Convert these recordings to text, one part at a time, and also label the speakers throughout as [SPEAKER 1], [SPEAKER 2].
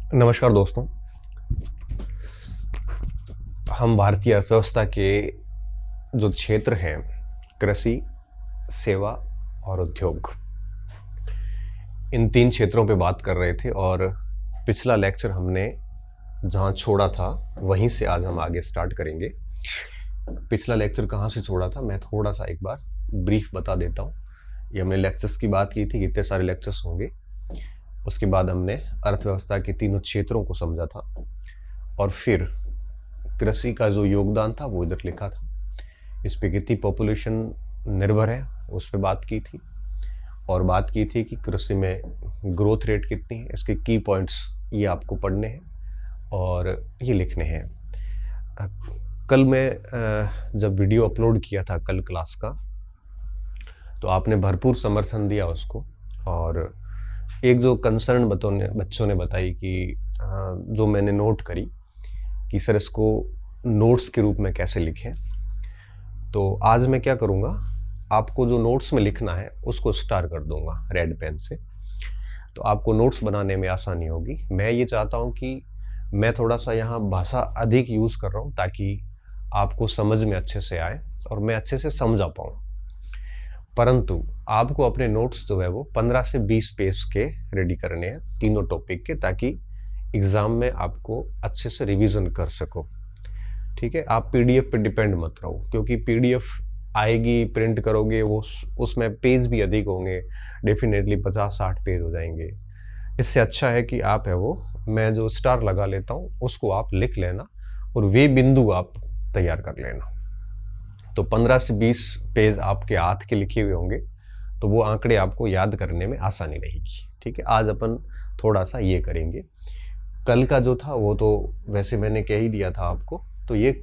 [SPEAKER 1] नमस्कार दोस्तों। हम भारतीय अर्थव्यवस्था के जो क्षेत्र हैं, कृषि, सेवा और उद्योग, इन तीन क्षेत्रों पे बात कर रहे थे और पिछला लेक्चर हमने जहाँ छोड़ा था वहीं से आज हम आगे स्टार्ट करेंगे। पिछला लेक्चर कहाँ से छोड़ा था मैं थोड़ा सा एक बार ब्रीफ बता देता हूँ। ये हमने लेक्चर्स की बात की थी, कितने सारे लेक्चर्स होंगे। उसके बाद हमने अर्थव्यवस्था के तीनों क्षेत्रों को समझा था और फिर कृषि का जो योगदान था वो इधर लिखा था। इस पे कितनी पॉपुलेशन निर्भर है उस पर बात की थी और बात की थी कि कृषि में ग्रोथ रेट कितनी है, इसके की पॉइंट्स ये आपको पढ़ने हैं और ये लिखने हैं। कल मैं जब वीडियो अपलोड किया था कल क्लास का, तो आपने भरपूर समर्थन दिया उसको और एक जो कंसर्न बच्चों ने बताई कि जो मैंने नोट करी कि सर इसको नोट्स के रूप में कैसे लिखें। तो आज मैं क्या करूँगा, आपको जो नोट्स में लिखना है उसको स्टार कर दूंगा रेड पेन से, तो आपको नोट्स बनाने में आसानी होगी। मैं ये चाहता हूँ कि मैं थोड़ा सा यहाँ भाषा अधिक यूज़ कर रहा हूँ ताकि आपको समझ में अच्छे से आए और मैं अच्छे से समझा पाऊँ। परंतु आपको अपने नोट्स जो है वो 15 से 20 पेज के रेडी करने हैं तीनों टॉपिक के, ताकि एग्ज़ाम में आपको अच्छे से रिवीजन कर सको। ठीक है, आप पीडीएफ पे डिपेंड मत रहो, क्योंकि पीडीएफ आएगी, प्रिंट करोगे, वो उसमें पेज भी अधिक होंगे, डेफिनेटली 50-60 पेज हो जाएंगे। इससे अच्छा है कि आप है वो मैं जो स्टार लगा लेता हूँ उसको आप लिख लेना और वे बिंदु आप तैयार कर लेना। तो 15 से 20 पेज आपके हाथ के लिखे हुए होंगे, तो वो आंकड़े आपको याद करने में आसानी रहेगी। ठीक है, आज अपन थोड़ा सा ये करेंगे। कल का जो था वो तो वैसे मैंने कह ही दिया था आपको, तो ये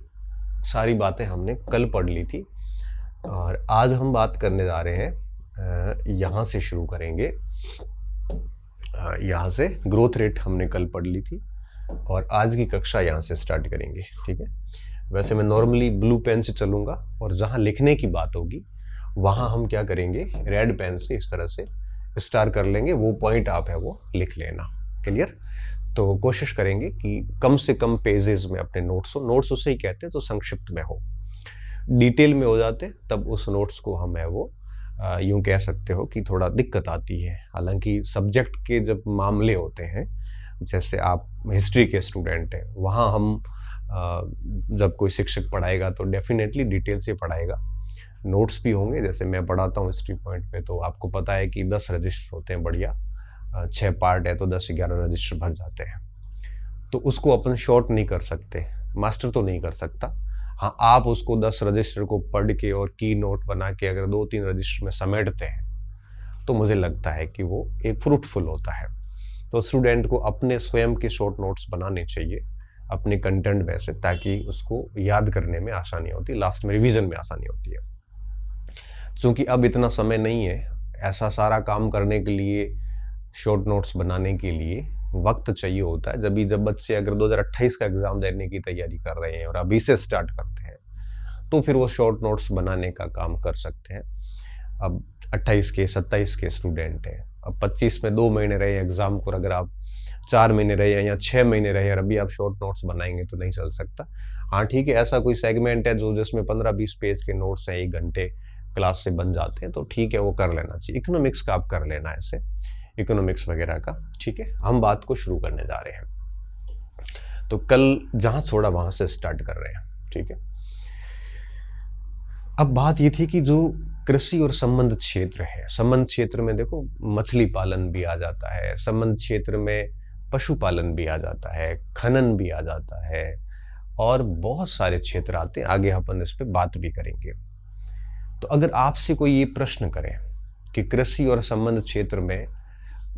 [SPEAKER 1] सारी बातें हमने कल पढ़ ली थी और आज हम बात करने जा रहे हैं, यहाँ से शुरू करेंगे। यहाँ से ग्रोथ रेट हमने कल पढ़ ली थी और आज की कक्षा यहाँ से स्टार्ट करेंगे। ठीक है, वैसे मैं नॉर्मली ब्लू पेन से चलूँगा और जहाँ लिखने की बात होगी वहाँ हम क्या करेंगे, रेड पेन से इस तरह से स्टार कर लेंगे, वो पॉइंट आप है वो लिख लेना। क्लियर? तो कोशिश करेंगे कि कम से कम पेजेस में अपने नोट्स हो, नोट्स उसे ही कहते हैं तो संक्षिप्त में हो। डिटेल में हो जाते तब उस नोट्स को हम है वो यूँ कह सकते हो कि थोड़ा दिक्कत आती है। हालांकि सब्जेक्ट के जब मामले होते हैं, जैसे आप हिस्ट्री के स्टूडेंट हैं, वहाँ हम जब कोई शिक्षक पढ़ाएगा तो डेफिनेटली डिटेल से पढ़ाएगा, नोट्स भी होंगे। जैसे मैं पढ़ाता हूँ हिस्ट्री पॉइंट पे, तो आपको पता है कि 10 रजिस्टर होते हैं, बढ़िया 6 पार्ट है तो 10-11 रजिस्टर भर जाते हैं। तो उसको अपन शॉर्ट नहीं कर सकते, मास्टर तो नहीं कर सकता। हाँ, आप उसको 10 रजिस्टर को पढ़ के और की नोट बना के अगर 2-3 रजिस्टर में समेटते हैं तो मुझे लगता है कि वो एक फ्रूटफुल होता है। तो स्टूडेंट को अपने स्वयं के शॉर्ट नोट्स बनाने चाहिए अपने कंटेंट में से, ताकि उसको याद करने में आसानी होती है, लास्ट में रिवीजन में आसानी होती है। चूँकि अब इतना समय नहीं है ऐसा सारा काम करने के लिए, शॉर्ट नोट्स बनाने के लिए वक्त चाहिए होता है। जब बच्चे अगर 2028 का एग्ज़ाम देने की तैयारी कर रहे हैं और अभी से स्टार्ट करते हैं तो फिर वो शॉर्ट नोट्स बनाने का काम कर सकते हैं। अब 28 के 27 के स्टूडेंट हैं, अब 25 में 2 महीने रहे एग्ज़ाम को, अगर आप 4 महीने रहे या 6 महीने रहे और अभी आप शॉर्ट नोट्स बनाएंगे तो नहीं चल सकता। हाँ ठीक है, ऐसा कोई सेगमेंट है जो जिसमें 15-20 पेज के नोट्स हैं, 1 घंटे क्लास से बन जाते हैं, तो ठीक है वो कर लेना चाहिए। इकोनॉमिक्स का आप कर लेना ऐसे, इकोनॉमिक्स वगैरह का। ठीक है, हम बात को शुरू करने जा रहे हैं। तो कल जहाँ छोड़ा वहाँ से स्टार्ट कर रहे हैं। ठीक है, अब बात ये थी कि जो कृषि और संबंध क्षेत्र है, संबंध क्षेत्र में देखो मछली पालन भी आ जाता है, संबंध क्षेत्र में पशुपालन भी आ जाता है, खनन भी आ जाता है और बहुत सारे क्षेत्र आते हैं। आगे अपन इस पे बात भी करेंगे। तो अगर आपसे कोई ये प्रश्न करे कि कृषि और संबंध क्षेत्र में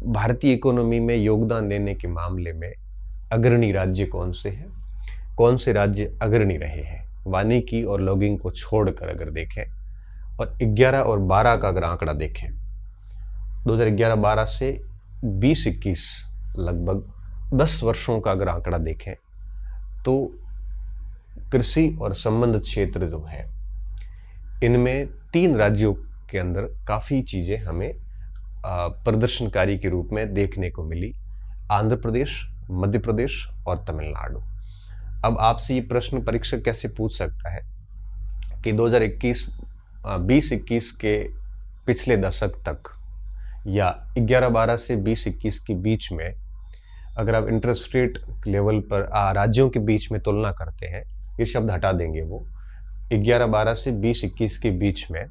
[SPEAKER 1] भारतीय इकोनॉमी में योगदान देने के मामले में अग्रणी राज्य कौन से हैं, कौन से राज्य अग्रणी रहे हैं, वानिकी और लॉगिंग को छोड़कर अगर देखें, और 11 और 12 का अगर आंकड़ा देखें, 2011-12 से 20-21 लगभग 10 वर्षों का अगर आंकड़ा देखें, तो कृषि और संबंध क्षेत्र जो है इनमें 3 राज्यों के अंदर काफ़ी चीज़ें हमें प्रदर्शनकारी के रूप में देखने को मिली। आंध्र प्रदेश, मध्य प्रदेश और तमिलनाडु। अब आपसे ये प्रश्न परीक्षक कैसे पूछ सकता है कि 2021 के पिछले दशक तक या 11-12 से 20-21 के बीच में अगर आप इंटरेस्ट रेट लेवल पर राज्यों के बीच में तुलना करते हैं, ये शब्द हटा देंगे, वो 11-12 से 20-21 के बीच में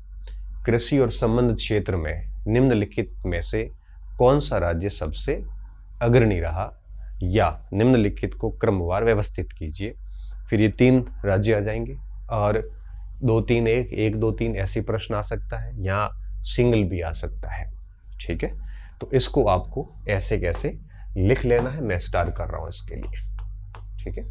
[SPEAKER 1] कृषि और संबंध क्षेत्र में निम्नलिखित में से कौन सा राज्य सबसे अग्रणी रहा, या निम्नलिखित को क्रमवार व्यवस्थित कीजिए। फिर ये 3 राज्य आ जाएंगे और 2-3-1, 1-2-3 ऐसे प्रश्न आ सकता है, या सिंगल भी आ सकता है। ठीक है, तो इसको आपको ऐसे कैसे लिख लेना है, मैं स्टार कर रहा हूं इसके लिए। ठीक है,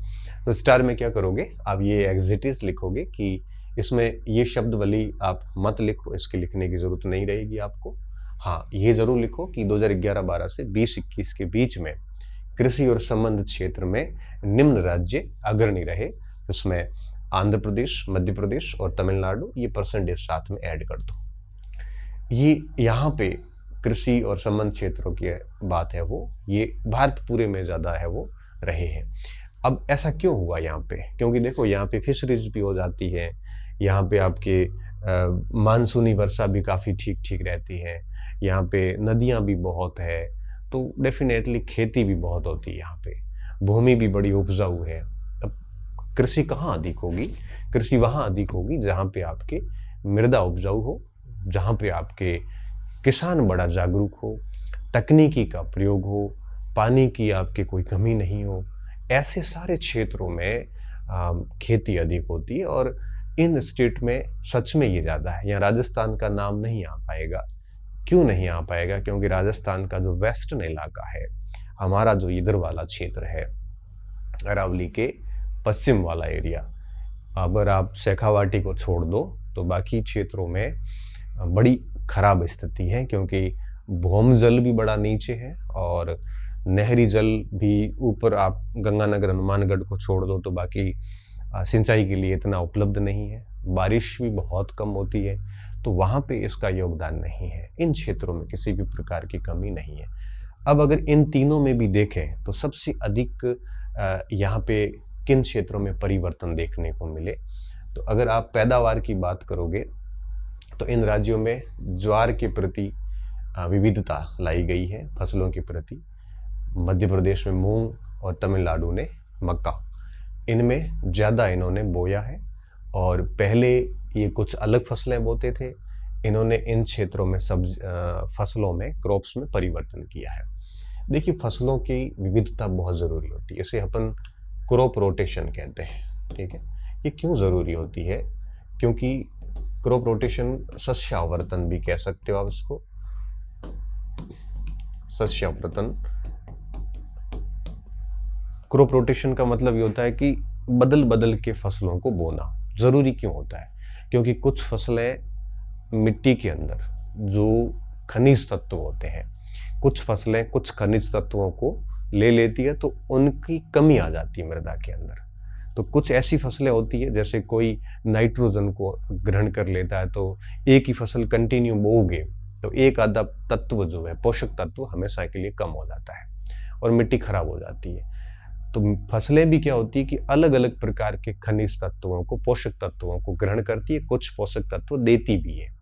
[SPEAKER 1] तो स्टार में क्या करोगे, आप ये एग्जिटिस लिखोगे कि इसमें ये शब्द वाली आप मत लिखो, इसके लिखने की जरूरत नहीं रहेगी आपको। हाँ, ये जरूर लिखो कि 2011-12 से 20-21 के बीच में कृषि और संबंध क्षेत्र में निम्न राज्य अग्रणी रहे। इसमें आंध्र प्रदेश, मध्य प्रदेश और तमिलनाडु, ये परसेंटेज साथ में ऐड कर दो। ये यहाँ पे कृषि और संबंध क्षेत्रों की बात है, वो ये भारत पूरे में ज़्यादा है वो रहे हैं। अब ऐसा क्यों हुआ यहाँ पे, क्योंकि देखो यहाँ पे फिशरीज भी हो जाती है, यहाँ पे आपके मानसूनी वर्षा भी काफ़ी ठीक ठीक रहती है, यहाँ पे नदियाँ भी बहुत है, तो डेफिनेटली खेती भी बहुत होती है, यहाँ पे भूमि भी बड़ी उपजाऊ है। अब कृषि कहाँ अधिक होगी, कृषि वहाँ अधिक होगी जहाँ पे आपके मृदा उपजाऊ हो, जहाँ पे आपके किसान बड़ा जागरूक हो, तकनीकी का प्रयोग हो, पानी की आपके कोई कमी नहीं हो। ऐसे सारे क्षेत्रों में खेती अधिक होती है और इन स्टेट में सच में ये ज़्यादा है। यहाँ राजस्थान का नाम नहीं आ पाएगा। क्यों नहीं आ पाएगा, क्योंकि राजस्थान का जो वेस्टर्न इलाका है, हमारा जो इधर वाला क्षेत्र है, अरावली के पश्चिम वाला एरिया, अगर आप शेखावाटी को छोड़ दो तो बाकी क्षेत्रों में बड़ी खराब स्थिति है, क्योंकि भौम जल भी बड़ा नीचे है और नहरी जल भी ऊपर, आप गंगानगर हनुमानगढ़ को छोड़ दो तो बाकी सिंचाई के लिए इतना उपलब्ध नहीं है, बारिश भी बहुत कम होती है, तो वहाँ पे इसका योगदान नहीं है। इन क्षेत्रों में किसी भी प्रकार की कमी नहीं है। अब अगर इन तीनों में भी देखें तो सबसे अधिक यहाँ पे किन क्षेत्रों में परिवर्तन देखने को मिले, तो अगर आप पैदावार की बात करोगे तो इन राज्यों में ज्वार के प्रति विविधता लाई गई है फसलों के प्रति। मध्य प्रदेश में मूंग और तमिलनाडु ने मक्का, इनमें ज़्यादा इन्होंने बोया है और पहले ये कुछ अलग फसलें बोते थे, इन्होंने इन क्षेत्रों में फसलों में क्रॉप्स में परिवर्तन किया है। देखिए, फसलों की विविधता बहुत ज़रूरी होती है, इसे अपन क्रॉप रोटेशन कहते हैं। ठीक है, ये क्यों ज़रूरी होती है, क्योंकि क्रॉप रोटेशन, सस्यावर्तन भी कह सकते हो आप इसको, सस्यावर्तन, क्रॉप रोटेशन का मतलब ये होता है कि बदल बदल के फसलों को बोना। जरूरी क्यों होता है, क्योंकि कुछ फसलें मिट्टी के अंदर जो खनिज तत्व होते हैं, कुछ फसलें कुछ खनिज तत्वों को ले लेती है तो उनकी कमी आ जाती है मृदा के अंदर। तो कुछ ऐसी फसलें होती है, जैसे कोई नाइट्रोजन को ग्रहण कर लेता है, तो एक ही फसल कंटिन्यू बोओगे तो एक आधा तत्व जो है, पोषक तत्व, हमेशा के लिए कम हो जाता है और मिट्टी खराब हो जाती है। तो फसलें भी क्या होती है कि अलग अलग प्रकार के खनिज तत्वों को, पोषक तत्वों को ग्रहण करती है, कुछ पोषक तत्व देती भी है।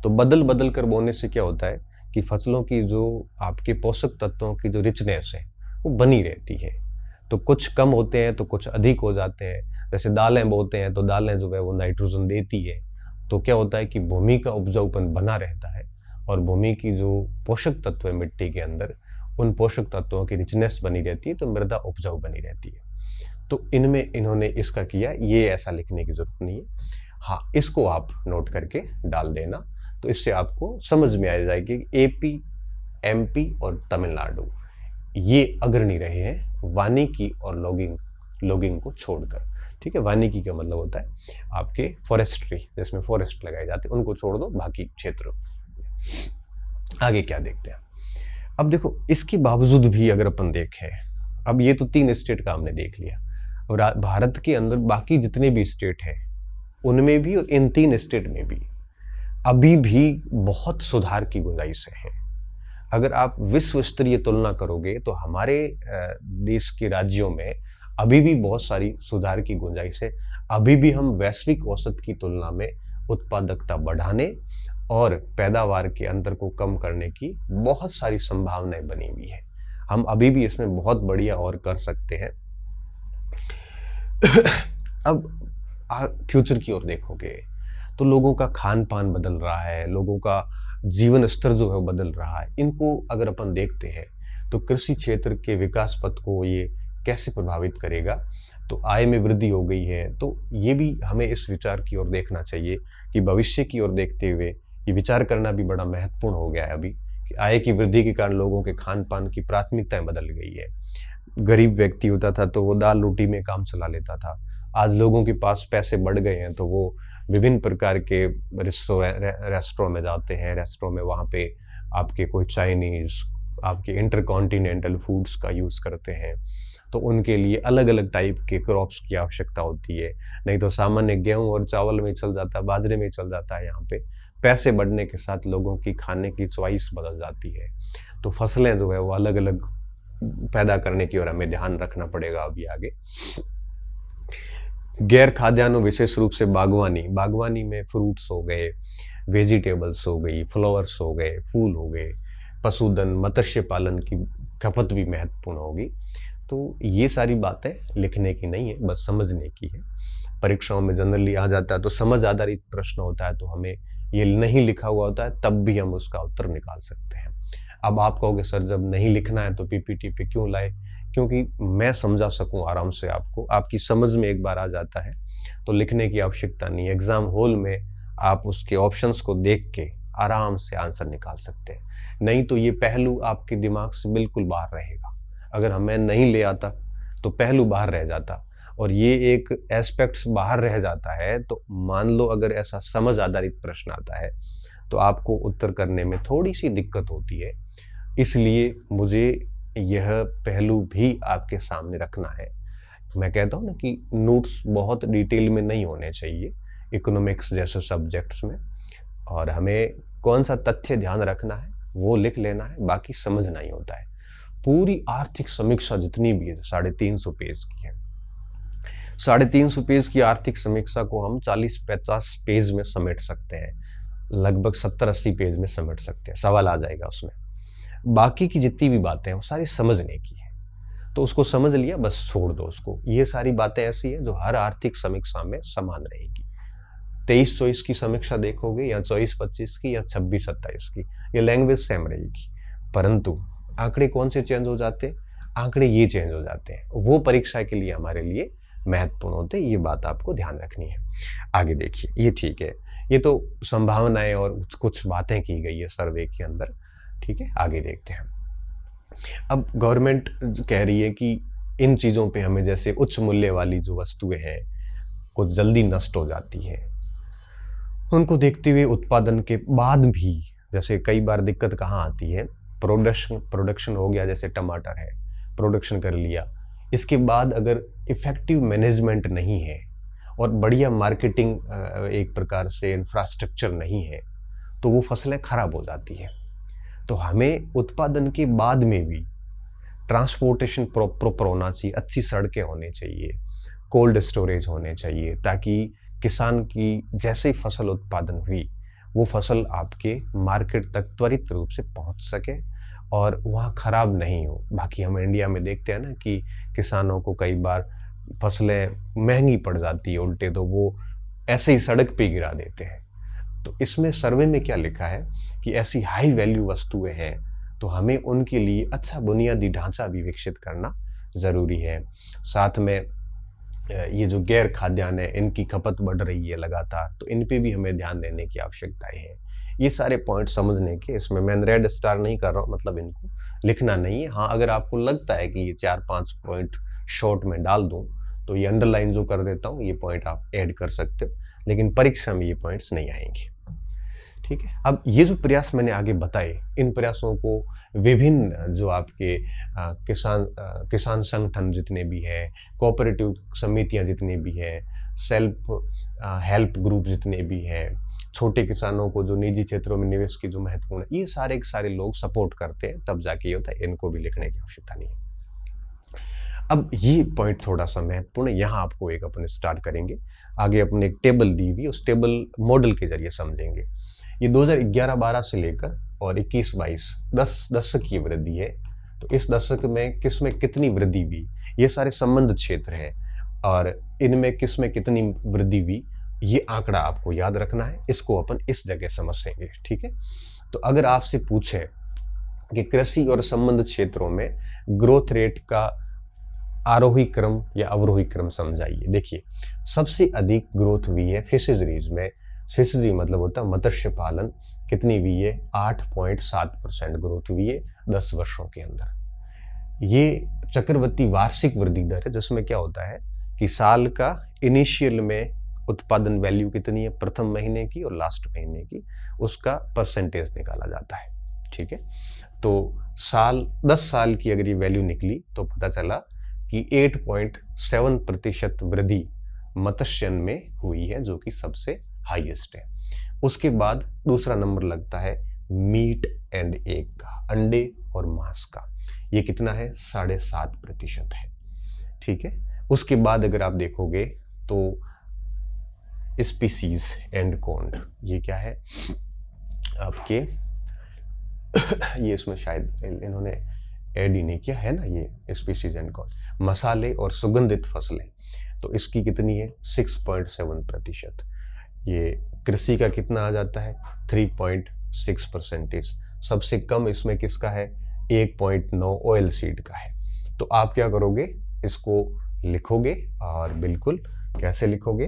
[SPEAKER 1] तो बदल बदल कर बोने से क्या होता है कि फसलों की जो आपके पोषक तत्वों की जो रिचनेस है वो बनी रहती है। तो कुछ कम होते हैं तो कुछ अधिक हो जाते हैं। जैसे दालें बोते हैं तो दालें जो है वो नाइट्रोजन देती है, तो क्या होता है कि भूमि का उपजाऊपन बना रहता है और भूमि की जो पोषक तत्व है मिट्टी के अंदर, उन पोषक तत्वों की रिचनेस बनी रहती है, तो मृदा उपजाऊ बनी रहती है। तो इनमें इन्होंने इसका किया, ये ऐसा लिखने की जरूरत नहीं है। हाँ, इसको आप नोट करके डाल देना, तो इससे आपको समझ में आ जाएगी कि एपी, एमपी और तमिलनाडु ये अग्रणी रहे हैं वानिकी और लॉगिंग को छोड़कर। ठीक है, वानिकी का मतलब होता है आपके फॉरेस्ट्री, जिसमें फॉरेस्ट लगाए जाते हैं, उनको छोड़ दो, बाकी क्षेत्र। आगे क्या देखते हैं, अब देखो, इसके बावजूद भी अगर अपन देखें, अब ये तो 3 स्टेट का हमने देख लिया, और भारत के अंदर बाकी जितने भी स्टेट हैं उनमें भी और इन 3 स्टेट में भी अभी भी बहुत सुधार की गुंजाइश है। अगर आप विश्व स्तरीय तुलना करोगे तो हमारे देश के राज्यों में अभी भी बहुत सारी सुधार की गुंजाइश है। अभी भी हम वैश्विक औसत की तुलना में उत्पादकता बढ़ाने और पैदावार के अंतर को कम करने की बहुत सारी संभावनाएं बनी हुई है। हम अभी भी इसमें बहुत बढ़िया और कर सकते हैं। अब फ्यूचर की ओर देखोगे तो लोगों का खान पान बदल रहा है, लोगों का जीवन स्तर जो है वो बदल रहा है। इनको अगर अपन देखते हैं तो कृषि क्षेत्र के विकास पथ को ये कैसे प्रभावित करेगा। तो आय में वृद्धि हो गई है, तो ये भी हमें इस विचार की ओर देखना चाहिए कि भविष्य की ओर देखते हुए ये विचार करना भी बड़ा महत्वपूर्ण हो गया है अभी कि आय की वृद्धि के कारण लोगों के खान पान की प्राथमिकताएं बदल गई है। गरीब व्यक्ति होता था तो वो दाल रोटी में काम चला लेता था। आज लोगों के पास पैसे बढ़ गए हैं तो वो विभिन्न प्रकार के रेस्टोरेंट में जाते हैं। रेस्टोरेंट में वहाँ पे आपके कोई चाइनीज, आपके इंटरकॉन्टिनेंटल फूड्स का यूज़ करते हैं। तो उनके लिए अलग अलग टाइप के क्रॉप्स की आवश्यकता होती है। नहीं तो सामान्य गेहूं और चावल में चल जाता है, बाजरे में चल जाता है। यहाँ पे पैसे बढ़ने के साथ लोगों की खाने की चॉइस बदल जाती है। तो फसलें जो है वो अलग अलग पैदा करने की ओर हमें ध्यान रखना पड़ेगा अभी आगे। गैर खाद्यान्नों, विशेष रूप से बागवानी में फ्रूट्स हो गए, वेजिटेबल्स हो गई, फ्लावर्स हो गए, फूल हो गए, पशुधन, मत्स्य पालन की खपत भी महत्वपूर्ण होगी। तो ये सारी बातें लिखने की नहीं है, बस समझने की है। परीक्षाओं में जनरली आ जाता है तो समझ आधारित प्रश्न होता है, तो हमें ये नहीं लिखा हुआ होता है तब भी हम उसका उत्तर निकाल सकते हैं। अब आप कहोगे सर जब नहीं लिखना है तो पीपीटी पे क्यों लाए? क्योंकि मैं समझा सकूं आराम से आपको, आपकी समझ में एक बार आ जाता है तो लिखने की आवश्यकता नहीं है। एग्जाम हॉल में आप उसके ऑप्शंस को देख के आराम से आंसर निकाल सकते हैं। नहीं तो ये पहलू आपके दिमाग से बिल्कुल बाहर रहेगा। अगर मैं नहीं ले आता तो पहलू बाहर रह जाता, और ये एक एस्पेक्ट्स बाहर रह जाता है तो मान लो अगर ऐसा समझ आधारित प्रश्न आता है तो आपको उत्तर करने में थोड़ी सी दिक्कत होती है। इसलिए मुझे यह पहलू भी आपके सामने रखना है। मैं कहता हूँ ना कि नोट्स बहुत डिटेल में नहीं होने चाहिए इकोनॉमिक्स जैसे सब्जेक्ट्स में, और हमें कौन सा तथ्य ध्यान रखना है वो लिख लेना है, बाकी समझना ही होता है। पूरी आर्थिक समीक्षा जितनी भी है 350 पेज की है। 350 पेज की आर्थिक समीक्षा को हम 40-50 पेज में समेट सकते हैं, लगभग 70-80 पेज में समेट सकते हैं, सवाल आ जाएगा उसमें। बाकी की जितनी भी बातें हैं वो सारी समझने की है, तो उसको समझ लिया, बस छोड़ दो उसको। ये सारी बातें ऐसी हैं जो हर आर्थिक समीक्षा में समान रहेगी। 23-24 की समीक्षा देखोगे या 24-25 की या 26-27 की, ये लैंग्वेज सेम रहेगी, परंतु आंकड़े कौन से चेंज हो जाते हैं? आंकड़े ये चेंज हो जाते हैं, वो परीक्षा के लिए हमारे लिए महत्वपूर्ण होते हैं। ये बात आपको ध्यान रखनी है। आगे देखिए, ये ठीक है, ये तो संभावनाएं और कुछ बातें की गई है सर्वे के अंदर, ठीक है। आगे देखते हैं। अब गवर्नमेंट कह रही है कि इन चीज़ों पे हमें, जैसे उच्च मूल्य वाली जो वस्तुएं हैं कुछ जल्दी नष्ट हो जाती है, उनको देखते हुए उत्पादन के बाद भी, जैसे कई बार दिक्कत कहाँ आती है, प्रोडक्शन हो गया, जैसे टमाटर है, प्रोडक्शन कर लिया, इसके बाद अगर इफेक्टिव मैनेजमेंट नहीं है और बढ़िया मार्केटिंग एक प्रकार से इंफ्रास्ट्रक्चर नहीं है तो वो फसलें खराब हो जाती हैं। तो हमें उत्पादन के बाद में भी ट्रांसपोर्टेशन प्रॉपर होना चाहिए, अच्छी सड़कें होनी चाहिए, कोल्ड स्टोरेज होने चाहिए, ताकि किसान की जैसे ही फसल उत्पादन हुई वो फसल आपके मार्केट तक त्वरित रूप से पहुंच सके और वहाँ खराब नहीं हो। बाकी हम इंडिया में देखते हैं ना कि किसानों को कई बार फसलें महंगी पड़ जाती है उल्टे, तो वो ऐसे ही सड़क पे गिरा देते हैं। तो इसमें सर्वे में क्या लिखा है कि ऐसी हाई वैल्यू वस्तुएं हैं तो हमें उनके लिए अच्छा बुनियादी ढांचा भी विकसित करना ज़रूरी है। साथ में ये जो गैर खाद्यान्न है इनकी खपत बढ़ रही है लगातार, तो इन पे भी हमें ध्यान देने की आवश्यकताएं है। ये सारे पॉइंट समझने के, इसमें मैं रेड स्टार नहीं कर रहा हूँ, मतलब इनको लिखना नहीं है। हाँ, अगर आपको लगता है कि ये 4-5 पॉइंट शॉर्ट में डाल दूँ तो ये अंडरलाइन जो कर देता हूँ, ये पॉइंट आप ऐड कर सकते हो, लेकिन परीक्षा में ये पॉइंट्स नहीं आएंगे, ठीक है। अब ये जो प्रयास मैंने आगे बताए, इन प्रयासों को विभिन्न जो आपके किसान संगठन जितने भी हैं, कोऑपरेटिव समितियां जितनी भी हैं, सेल्फ हेल्प ग्रुप जितने भी हैं, छोटे किसानों को जो निजी क्षेत्रों में निवेश की जो महत्वपूर्ण है, ये सारे के सारे लोग सपोर्ट करते हैं, तब जाके ये होता है। इनको भी लिखने की आवश्यकता नहीं है। अब ये पॉइंट थोड़ा सा महत्वपूर्ण है, यहाँ आपको एक अपन स्टार्ट करेंगे। आगे अपने एक टेबल दी हुई, उस टेबल मॉडल के जरिए समझेंगे। ये 2011-12 से लेकर और 21-22 10 दशक की वृद्धि है। तो इस दशक में किस में कितनी वृद्धि हुई, ये सारे संबंध क्षेत्र हैं, और इनमें किस में कितनी वृद्धि हुई, ये आंकड़ा आपको याद रखना है। इसको अपन इस जगह समझेंगे, ठीक है। तो अगर आपसे पूछे कि कृषि और संबंध क्षेत्रों में ग्रोथ रेट का आरोही क्रम या अवरोही क्रम समझाइए। देखिए, सबसे अधिक ग्रोथ हुई है फिशरीज में। फिशरी मतलब होता है मत्स्य पालन। कितनी हुई है? 8.7% ग्रोथ हुई है 10 वर्षों के अंदर। ये चक्रवृद्धि वार्षिक वृद्धि दर है, जिसमें क्या होता है कि साल का इनिशियल में उत्पादन वैल्यू कितनी है प्रथम महीने की और लास्ट महीने की, उसका परसेंटेज निकाला जाता है, ठीक है। तो 10 साल की अगर ये वैल्यू निकली तो पता चला कि 8.7% वृद्धि मत्स्यन में हुई है, जो कि सबसे हाईएस्ट है। उसके बाद दूसरा नंबर लगता है मीट एंड एग का, अंडे और मांस का। ये कितना है? 7.5% है, ठीक है। उसके बाद अगर आप देखोगे तो स्पीसीज एंड कॉन्ड, ये क्या है आपके ये इसमें शायद इन्होंने ऐड ही नहीं किया है ना, ये स्पीसीज एंड कॉन्ड, मसाले और सुगंधित फसलें। तो इसकी कितनी है? 6.7%। ये कृषि का कितना आ जाता है? 3.6%। सबसे कम इसमें किसका है? 1.9 ऑयल सीड का है। तो आप क्या करोगे? इसको लिखोगे, और बिल्कुल कैसे लिखोगे,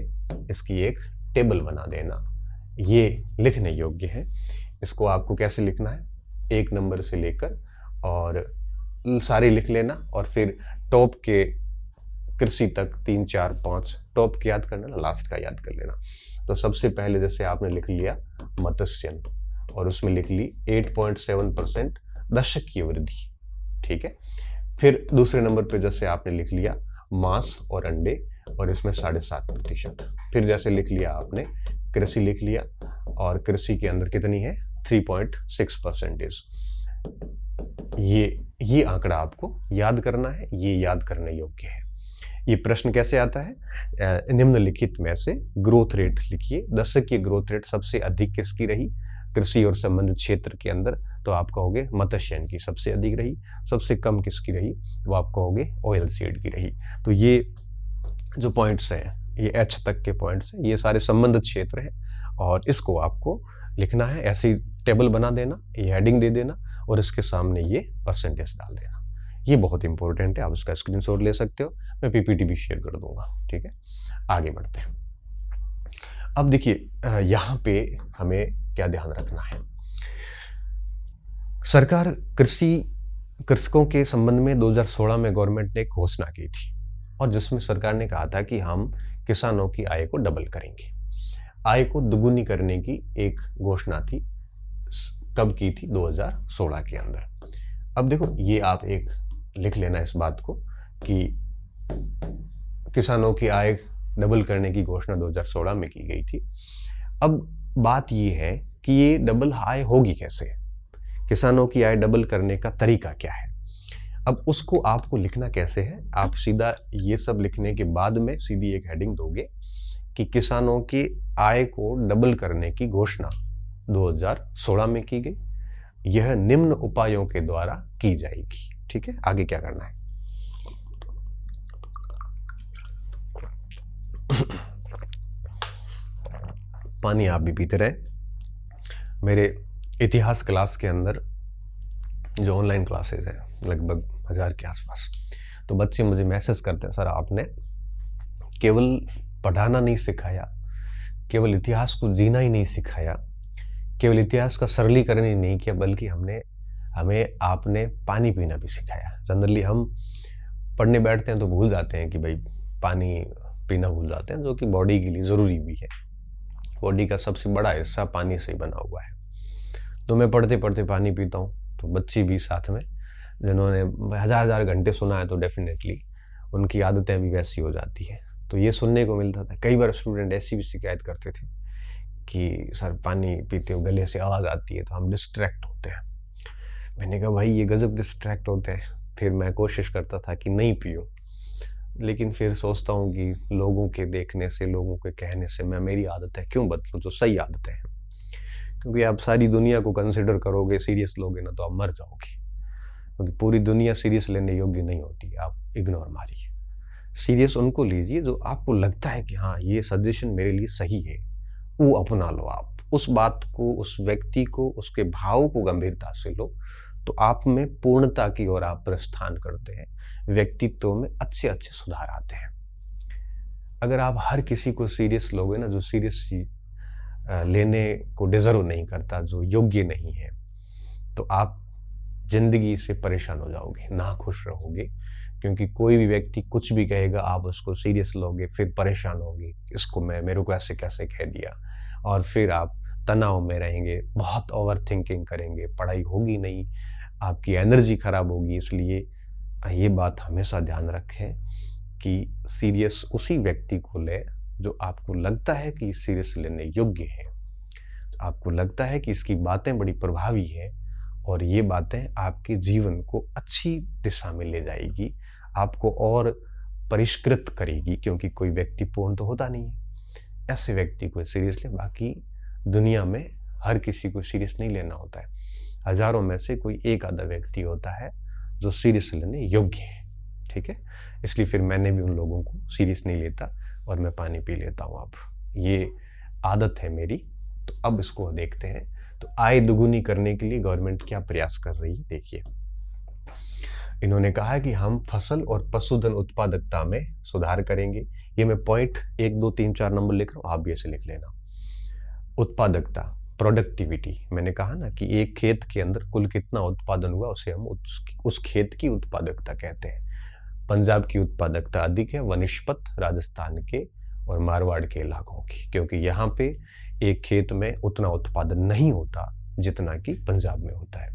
[SPEAKER 1] इसकी एक टेबल बना देना। ये लिखने योग्य है। इसको आपको कैसे लिखना है? 1 नंबर से लेकर और सारे लिख लेना, और फिर टॉप के कृषि तक 3, 4, 5 टॉप के याद करना, लास्ट का याद कर लेना। तो सबसे पहले जैसे आपने लिख लिया मत्स्यन, और उसमें लिख ली 8.7% दशक की वृद्धि, ठीक है। फिर दूसरे नंबर पे जैसे आपने लिख लिया मांस और अंडे, और इसमें 7.5%। फिर जैसे लिख लिया आपने कृषि लिख लिया, और कृषि के अंदर कितनी है? 3.6%। ये आंकड़ा आपको याद करना है, ये याद करने योग्य है। ये प्रश्न कैसे आता है? निम्नलिखित में से ग्रोथ रेट लिखिए। दशक की ग्रोथ रेट सबसे अधिक किसकी रही? कृषि और संबंधित क्षेत्र के अंदर। तो आप कहोगे मत्स्यन की सबसे अधिक रही। सबसे कम किसकी रही? तो आप कहोगे ऑयल सीड की रही। तो ये जो पॉइंट्स हैं, ये H तक के पॉइंट्स हैं, ये सारे संबंधित क्षेत्र हैं, और इसको आपको लिखना है। ऐसी टेबल बना देना, ये हेडिंग दे देना, और इसके सामने ये परसेंटेज डाल देना। ये बहुत इंपॉर्टेंट है, आप इसका स्क्रीनशॉट ले सकते हो, मैं पीपीटी भी शेयर कर दूंगा, ठीक है। आगे बढ़ते हैं। अब देखिए, यहाँ पे हमें क्या ध्यान रखना है। सरकार कृषकों के संबंध में 2016 में गवर्नमेंट ने एक घोषणा की थी, और जिसमें सरकार ने कहा था कि हम किसानों की आय को डबल करेंगे। आय को दुगुनी करने की एक घोषणा थी। कब की थी? 2016 के अंदर। अब देखो, ये आप एक लिख लेना इस बात को कि किसानों की आय डबल करने की घोषणा 2016 में की गई थी। अब बात ये है कि ये डबल आय होगी कैसे, किसानों की आय डबल करने का तरीका क्या है। अब उसको आपको लिखना कैसे है? आप सीधा ये सब लिखने के बाद में सीधी एक हेडिंग दोगे कि किसानों की आय को डबल करने की घोषणा 2016 में की गई, यह निम्न उपायों के द्वारा की जाएगी, ठीक है। आगे क्या करना है? पानी आप भी पीते रहे। मेरे इतिहास क्लास के अंदर जो ऑनलाइन क्लासेस हैं, लगभग 1000 के आसपास, तो बच्चे मुझे मैसेज करते हैं, सर आपने केवल पढ़ाना नहीं सिखाया, केवल इतिहास को जीना ही नहीं सिखाया, केवल इतिहास का सरलीकरण ही नहीं किया, बल्कि हमें आपने पानी पीना भी सिखाया। जनरली हम पढ़ने बैठते हैं तो भूल जाते हैं कि भाई पानी पीना भूल जाते हैं, जो कि बॉडी के लिए ज़रूरी भी है। बॉडी का सबसे बड़ा हिस्सा पानी से ही बना हुआ है। तो मैं पढ़ते पढ़ते पानी पीता हूँ, तो बच्ची भी साथ में, जिन्होंने हज़ार हज़ार घंटे सुना है तो डेफिनेटली उनकी आदतें भी वैसी हो जाती है। तो ये सुनने को मिलता था। कई बार स्टूडेंट ऐसी भी शिकायत करते थे कि सर पानी पीते हो गले से आवाज़ आती है तो हम डिस्ट्रैक्ट होते हैं। मैंने कहा भाई ये गज़ब डिस्ट्रैक्ट होते हैं। फिर मैं कोशिश करता था कि नहीं पीऊँ, लेकिन फिर सोचता हूँ कि लोगों के देखने से, लोगों के कहने से मैं मेरी आदतें क्यों बदलूँ जो सही आदतें हैं। क्योंकि आप सारी दुनिया को कंसिडर करोगे, सीरियस लोगे ना तो आप मर जाओगे, क्योंकि पूरी दुनिया सीरियस लेने योग्य नहीं होती। आप इग्नोर मारिए, सीरियस उनको लीजिए जो आपको लगता है कि हाँ ये सजेशन मेरे लिए सही है, वो अपना लो। आप उस बात को, उस व्यक्ति को, उसके भाव को गंभीरता से लो, तो आप में पूर्णता की ओर आप प्रस्थान करते हैं, व्यक्तित्व में अच्छे अच्छे सुधार आते हैं। अगर आप हर किसी को सीरियस लोगे ना, जो सीरियस लेने को डिजर्व नहीं करता, जो योग्य नहीं है, तो आप जिंदगी से परेशान हो जाओगे, ना खुश रहोगे। क्योंकि कोई भी व्यक्ति कुछ भी कहेगा आप उसको सीरियस लोगे, फिर परेशान होगे, इसको मेरे को ऐसे कैसे कह दिया, और फिर आप तनाव में रहेंगे, बहुत ओवर थिंकिंग करेंगे, पढ़ाई होगी नहीं, आपकी एनर्जी खराब होगी। इसलिए ये बात हमेशा ध्यान रखें कि सीरियस उसी व्यक्ति को ले जो आपको लगता है कि सीरियस लेने योग्य है, आपको लगता है कि इसकी बातें बड़ी प्रभावी है और ये बातें आपके जीवन को अच्छी दिशा में ले जाएगी, आपको और परिष्कृत करेगी। क्योंकि कोई व्यक्ति पूर्ण तो होता नहीं है, ऐसे व्यक्ति को सीरियस ले। बाकी दुनिया में हर किसी को सीरियस नहीं लेना होता है, हजारों में से कोई एक आधा व्यक्ति होता है जो सीरियस लेने योग्य है। ठीक है, इसलिए फिर मैंने भी उन लोगों को सीरियस नहीं लेता और मैं पानी पी लेता हूँ। अब ये आदत है मेरी। तो अब इसको देखते हैं। तो आय दुगुनी करने के लिए गवर्नमेंट क्या प्रयास कर रही है, देखिए। इन्होंने कहा है कि हम फसल और पशुधन उत्पादकता में सुधार करेंगे। ये मैं पॉइंट 1 2 3 4 नंबर लिख रहा हूँ, आप भी ऐसे लिख लेना। उत्पादकता, प्रोडक्टिविटी, मैंने कहा ना कि एक खेत के अंदर कुल कितना उत्पादन हुआ उसे हम उस खेत की उत्पादकता कहते हैं। पंजाब की उत्पादकता अधिक है वनिष्पत, राजस्थान के और मारवाड़ के इलाकों की, क्योंकि यहाँ पे एक खेत में उतना उत्पादन नहीं होता जितना कि पंजाब में होता है।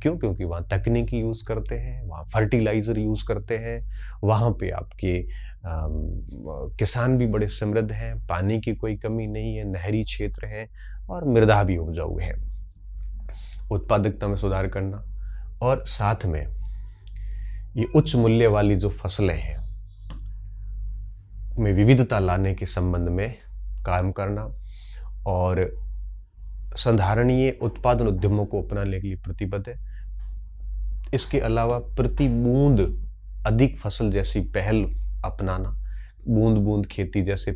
[SPEAKER 1] क्यों? क्योंकि वहाँ तकनीकी यूज़ करते हैं, वहाँ फर्टिलाइज़र यूज़ करते हैं, वहाँ पे आपके किसान भी बड़े समृद्ध हैं, पानी की कोई कमी नहीं है, नहरी क्षेत्र है और मृदा भी उपजाऊ है। उत्पादकता में सुधार करना और साथ में ये उच्च मूल्य वाली जो फसलें हैं में विविधता लाने के संबंध में काम करना और संधारणीय उत्पादन उद्यमों को अपनाने के लिए प्रतिबद्ध है। इसके अलावा प्रति बूंद अधिक फसल जैसी पहल अपनाना, बूंद बूंद खेती जैसे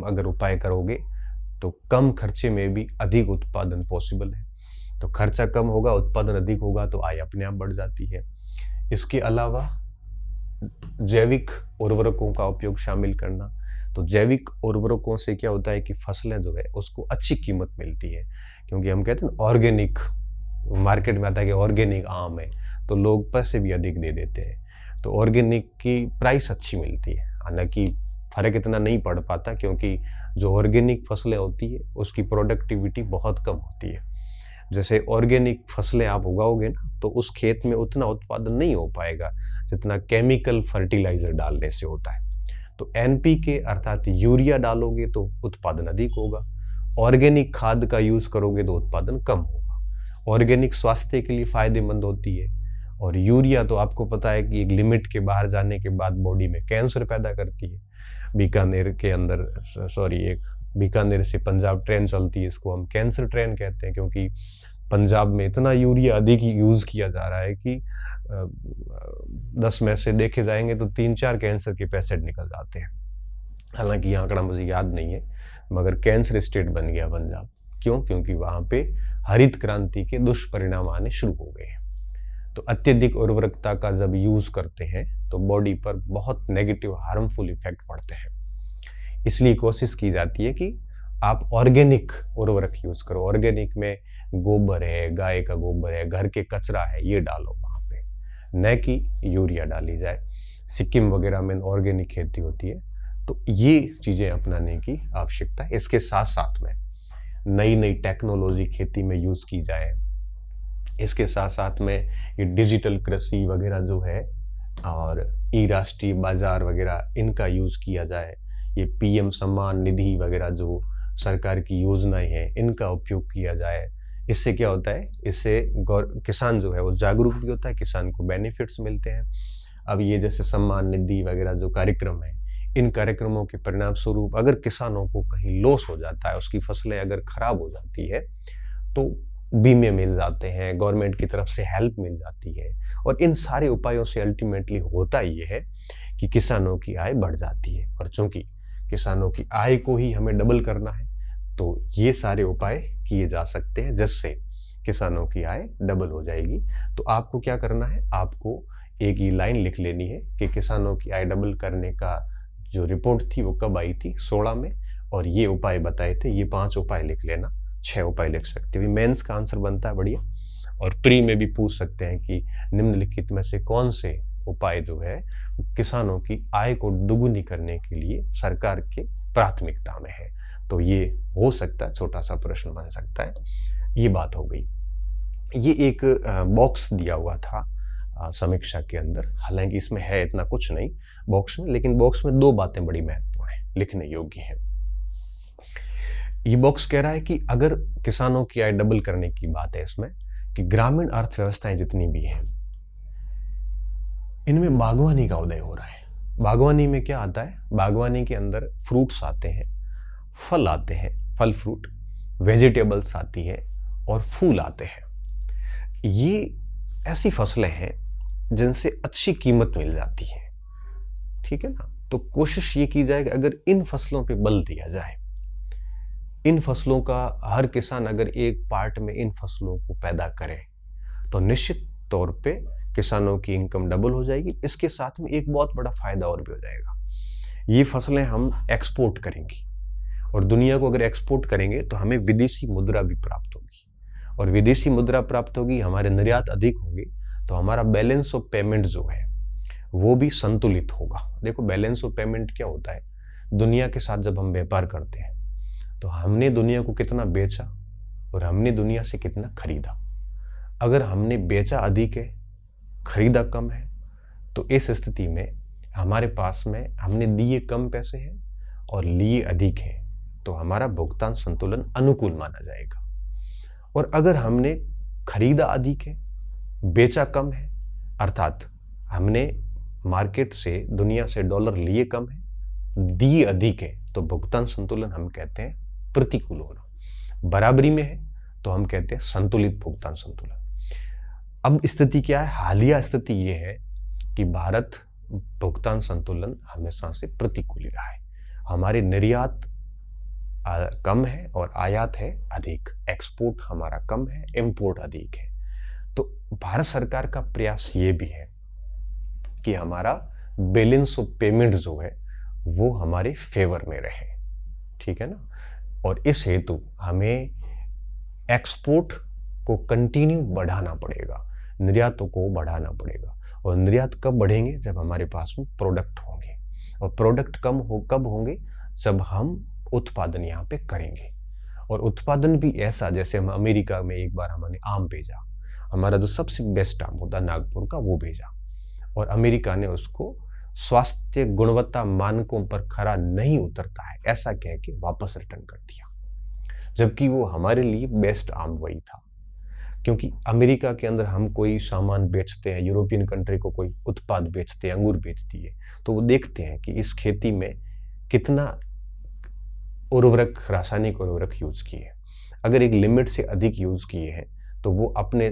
[SPEAKER 1] अगर उपाय करोगे तो कम खर्चे में भी अधिक उत्पादन पॉसिबल है। तो खर्चा कम होगा, उत्पादन अधिक होगा तो आय अपने आप बढ़ जाती है। इसके अलावा जैविक उर्वरकों का उपयोग शामिल करना। तो जैविक उर्वरकों से क्या होता है कि फसलें जो है उसको अच्छी कीमत मिलती है, क्योंकि हम कहते हैं ऑर्गेनिक, मार्केट में आता है कि ऑर्गेनिक आम है तो लोग पैसे भी अधिक दे देते हैं, तो ऑर्गेनिक की प्राइस अच्छी मिलती है। हालांकि फर्क इतना नहीं पड़ पाता क्योंकि जो ऑर्गेनिक फसलें होती है उसकी प्रोडक्टिविटी बहुत कम होती है। जैसे ऑर्गेनिक फसलें आप उगाओगे ना तो उस खेत में उतना उत्पादन नहीं हो पाएगा जितना केमिकल फर्टिलाइजर डालने से होता है। तो एनपीके अर्थात यूरिया डालोगे तो उत्पादन अधिक होगा, ऑर्गेनिक खाद का यूज करोगे तो उत्पादन कम होगा। ऑर्गेनिक स्वास्थ्य के लिए फायदेमंद होती है और यूरिया तो आपको पता है कि एक लिमिट के बाहर जाने के बाद बॉडी में कैंसर पैदा करती है। बीकानेर के अंदर बीकानेर से पंजाब ट्रेन चलती है, इसको हम कैंसर ट्रेन कहते हैं, क्योंकि पंजाब में इतना यूरिया अधिक यूज़ किया जा रहा है कि 10 में से देखे जाएंगे तो 3-4 कैंसर के पेशेंट निकल जाते हैं। हालांकि ये आंकड़ा मुझे याद नहीं है, मगर कैंसर स्टेट बन गया पंजाब। क्यों? क्योंकि वहाँ पे हरित क्रांति के दुष्परिणाम आने शुरू हो गए हैं। तो अत्यधिक उर्वरकता का जब यूज़ करते हैं तो बॉडी पर बहुत नेगेटिव हार्मफुल इफेक्ट पड़ते हैं। इसलिए कोशिश की जाती है कि आप ऑर्गेनिक उर्वरक यूज करो। ऑर्गेनिक में गोबर है, गाय का गोबर है, घर के कचरा है, ये डालो वहाँ पे, न कि यूरिया डाली जाए। सिक्किम वगैरह में ऑर्गेनिक खेती होती है, तो ये चीज़ें अपनाने की आवश्यकता है। इसके साथ साथ में नई नई टेक्नोलॉजी खेती में यूज़ की जाए, इसके साथ साथ में ये डिजिटल कृषि वगैरह जो है और ई राष्ट्रीय बाजार वगैरह इनका यूज़ किया जाए, ये पीएम सम्मान निधि वगैरह जो सरकार की योजनाएं हैं इनका उपयोग किया जाए। इससे क्या होता है, इससे किसान जो है वो जागरूक भी होता है, किसान को बेनिफिट्स मिलते हैं। अब ये जैसे सम्मान निधि वगैरह जो कार्यक्रम है, इन कार्यक्रमों के परिणाम स्वरूप अगर किसानों को कहीं लॉस हो जाता है, उसकी फसलें अगर खराब हो जाती है तो बीमे मिल जाते हैं, गवर्नमेंट की तरफ से हेल्प मिल जाती है। और इन सारे उपायों से अल्टीमेटली होता ये है कि किसानों की आय बढ़ जाती है। और चूंकि किसानों की आय को ही हमें डबल करना है तो ये सारे उपाय किए जा सकते हैं जिससे किसानों की आय डबल हो जाएगी। तो आपको क्या करना है, आपको एक ही लाइन लिख लेनी है कि किसानों की आय डबल करने का जो रिपोर्ट थी वो कब आई थी, 16 में, और ये उपाय बताए थे, ये 5 उपाय लिख लेना। 6 उपाय लिख सकते हो, मेंस का आंसर बनता है बढ़िया। और प्री में भी पूछ सकते हैं कि निम्नलिखित में से कौन से उपाय जो है किसानों की आय को दुगुनी करने के लिए सरकार के प्राथमिकता में है। तो ये हो सकता है, छोटा सा प्रश्न बन सकता है। ये बात हो गई। ये एक बॉक्स दिया हुआ था समीक्षा के अंदर, हालांकि इसमें है इतना कुछ नहीं बॉक्स में, लेकिन बॉक्स में 2 बातें बड़ी महत्वपूर्ण है, लिखने योग्य है। ये बॉक्स कह रहा है कि अगर किसानों की आय डबल करने की बात है इसमें, कि ग्रामीण अर्थव्यवस्थाएं जितनी भी हैं इनमें बागवानी का उदय हो रहा है। बागवानी में क्या आता है, बागवानी के अंदर फ्रूट्स आते हैं, फल आते हैं, फल फ्रूट, वेजिटेबल्स आती है और फूल आते हैं। ये ऐसी फसलें हैं जिनसे अच्छी कीमत मिल जाती है, ठीक है ना। तो कोशिश ये की जाए कि अगर इन फसलों पे बल दिया जाए, इन फसलों का हर किसान अगर एक पार्ट में इन फसलों को पैदा करे तो निश्चित तौर पे किसानों की इनकम डबल हो जाएगी। इसके साथ में एक बहुत बड़ा फायदा और भी हो जाएगा, ये फसलें हम एक्सपोर्ट करेंगी और दुनिया को अगर एक्सपोर्ट करेंगे तो हमें विदेशी मुद्रा भी प्राप्त होगी, और विदेशी मुद्रा प्राप्त होगी, हमारे निर्यात अधिक होंगे तो हमारा बैलेंस ऑफ पेमेंट जो है वो भी संतुलित होगा। देखो बैलेंस ऑफ पेमेंट क्या होता है, दुनिया के साथ जब हम व्यापार करते हैं तो हमने दुनिया को कितना बेचा और हमने दुनिया से कितना खरीदा। अगर हमने बेचा अधिक है, खरीदा कम है, तो इस स्थिति में हमारे पास में हमने दिए कम पैसे हैं और लिए अधिक है, तो हमारा भुगतान संतुलन अनुकूल माना जाएगा। और अगर हमने खरीदा अधिक है, बेचा कम है, अर्थात हमने मार्केट से, दुनिया से डॉलर लिए कम है, दिए अधिक है, तो भुगतान संतुलन हम कहते हैं प्रतिकूल होना। बराबरी में है तो हम कहते हैं संतुलित भुगतान संतुलन। अब स्थिति क्या है, हालिया स्थिति यह है कि भारत भुगतान संतुलन हमेशा से प्रतिकूल ही रहा है। हमारे निर्यात कम है और आयात है अधिक, एक्सपोर्ट हमारा कम है, इंपोर्ट अधिक है। तो भारत सरकार का प्रयास ये भी है कि हमारा बैलेंस ऑफ पेमेंट जो है वो हमारे फेवर में रहे, ठीक है ना। और इस हेतु हमें एक्सपोर्ट को कंटिन्यू बढ़ाना पड़ेगा, निर्यातों को बढ़ाना पड़ेगा। और निर्यात कब बढ़ेंगे, जब हमारे पास में प्रोडक्ट होंगे, और प्रोडक्ट कब होंगे, जब हम उत्पादन यहाँ पे करेंगे। और उत्पादन भी ऐसा, जैसे हम अमेरिका में एक बार हमने आम भेजा, हमारा जो सबसे बेस्ट आम होता है नागपुर का, वो भेजा, और अमेरिका ने उसको स्वास्थ्य गुणवत्ता मानकों पर खरा नहीं उतरता है ऐसा कह के वापस रिटर्न कर दिया, जबकि वो हमारे लिए बेस्ट आम वही था। क्योंकि अमेरिका के अंदर हम कोई सामान बेचते हैं, यूरोपियन कंट्री को कोई उत्पाद बेचते हैं, अंगूर बेचती है, तो वो देखते हैं कि इस खेती में कितना उर्वरक, रासायनिक उर्वरक यूज किए। अगर एक लिमिट से अधिक यूज किए हैं तो वो अपने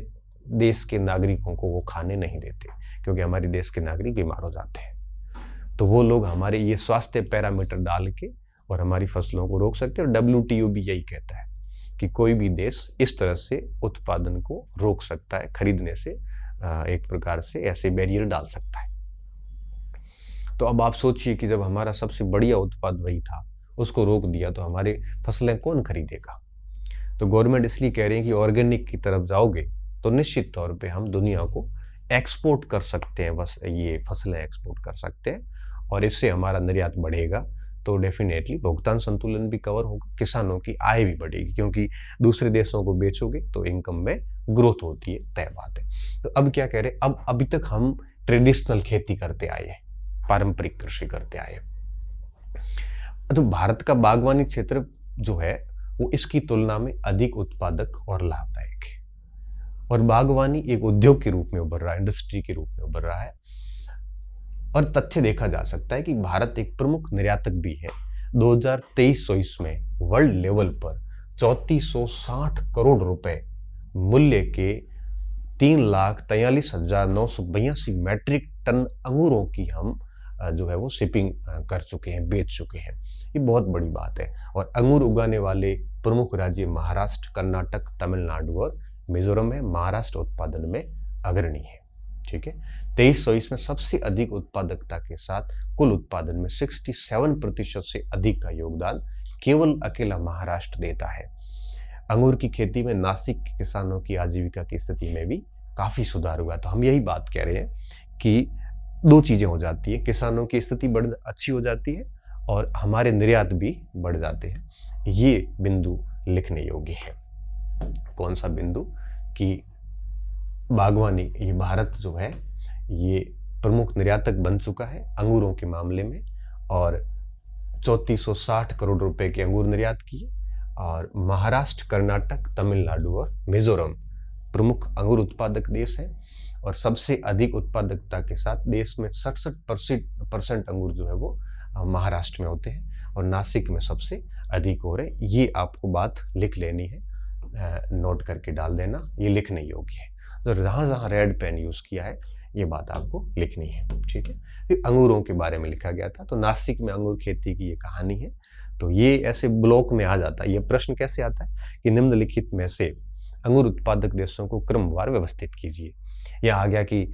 [SPEAKER 1] देश के नागरिकों को वो खाने नहीं देते, क्योंकि हमारे देश के नागरिक बीमार हो जाते हैं। तो वो लोग हमारे ये स्वास्थ्य पैरामीटर डाल के और हमारी फसलों को रोक सकते हैं। और WTO भी यही कहता है कि कोई भी देश इस तरह से उत्पादन को रोक सकता है, खरीदने से एक प्रकार से ऐसे बैरियर डाल सकता है। तो अब आप सोचिए कि जब हमारा सबसे बढ़िया उत्पाद वही था, उसको रोक दिया, तो हमारे फसलें कौन खरीदेगा। तो गवर्नमेंट इसलिए कह रही है कि ऑर्गेनिक की तरफ जाओगे तो निश्चित तौर पे हम दुनिया को एक्सपोर्ट कर सकते हैं, बस ये फसलें एक्सपोर्ट कर सकते हैं, और इससे हमारा निर्यात बढ़ेगा तो डेफिनेटली भुगतान संतुलन भी कवर होगा, किसानों की आय भी बढ़ेगी, क्योंकि दूसरे देशों को बेचोगे तो इनकम में ग्रोथ होती है, तय बात है। तो अब क्या कह रहे, अब अभी तक हम ट्रेडिशनल खेती करते आए हैं, पारंपरिक कृषि करते आए हैं। तो भारत का बागवानी क्षेत्र जो है वो इसकी तुलना में अधिक उत्पादक और लाभदायक है, और बागवानी एक उद्योग के रूप में उभर रहा है, इंडस्ट्री के रूप में उभर रहा है। और तथ्य देखा जा सकता है कि भारत एक प्रमुख निर्यातक भी है। 2023-24 में वर्ल्ड लेवल पर 3460 करोड़ रुपए मूल्य के 3,43,982 मैट्रिक टन अंगूरों की हम जो है वो शिपिंग कर चुके हैं, बेच चुके हैं। ये बहुत बड़ी बात है। और अंगूर उगाने वाले प्रमुख राज्य महाराष्ट्र, कर्नाटक, तमिलनाडु और मिजोरम है। महाराष्ट्र उत्पादन में अग्रणी है। ठीक है, 23-24 में सबसे अधिक उत्पादकता के साथ कुल उत्पादन में 67% से अधिक का योगदान केवल अकेला महाराष्ट्र देता है। अंगूर की खेती में नासिक के किसानों की आजीविका की स्थिति में भी काफी सुधार हुआ। तो हम यही बात कह रहे हैं कि दो चीजें हो जाती है, किसानों की स्थिति अच्छी हो जाती है और हमारे निर्यात भी बढ़ जाते हैं। ये बिंदु लिखने योग्य है। कौन सा बिंदु? कि बागवानी, ये भारत जो है ये प्रमुख निर्यातक बन चुका है अंगूरों के मामले में, और 3460 करोड़ रुपए के अंगूर निर्यात किए। और महाराष्ट्र, कर्नाटक, तमिलनाडु और मिजोरम प्रमुख अंगूर उत्पादक देश हैं, और सबसे अधिक उत्पादकता के साथ देश में 67% अंगूर जो है वो महाराष्ट्र में होते हैं, और नासिक में सबसे अधिक हो रहे। ये आपको बात लिख लेनी है, नोट करके डाल देना, ये लिखने योग्य है। तो जहाँ जहाँ रेड पेन यूज किया है ये बात आपको लिखनी है। ठीक है, फिर अंगूरों के बारे में लिखा गया था, तो नासिक में अंगूर खेती की ये कहानी है। तो ये ऐसे ब्लॉक में आ जाता है। ये प्रश्न कैसे आता है कि निम्नलिखित में से अंगूर उत्पादक देशों को क्रमवार व्यवस्थित कीजिए। यह आ गया कि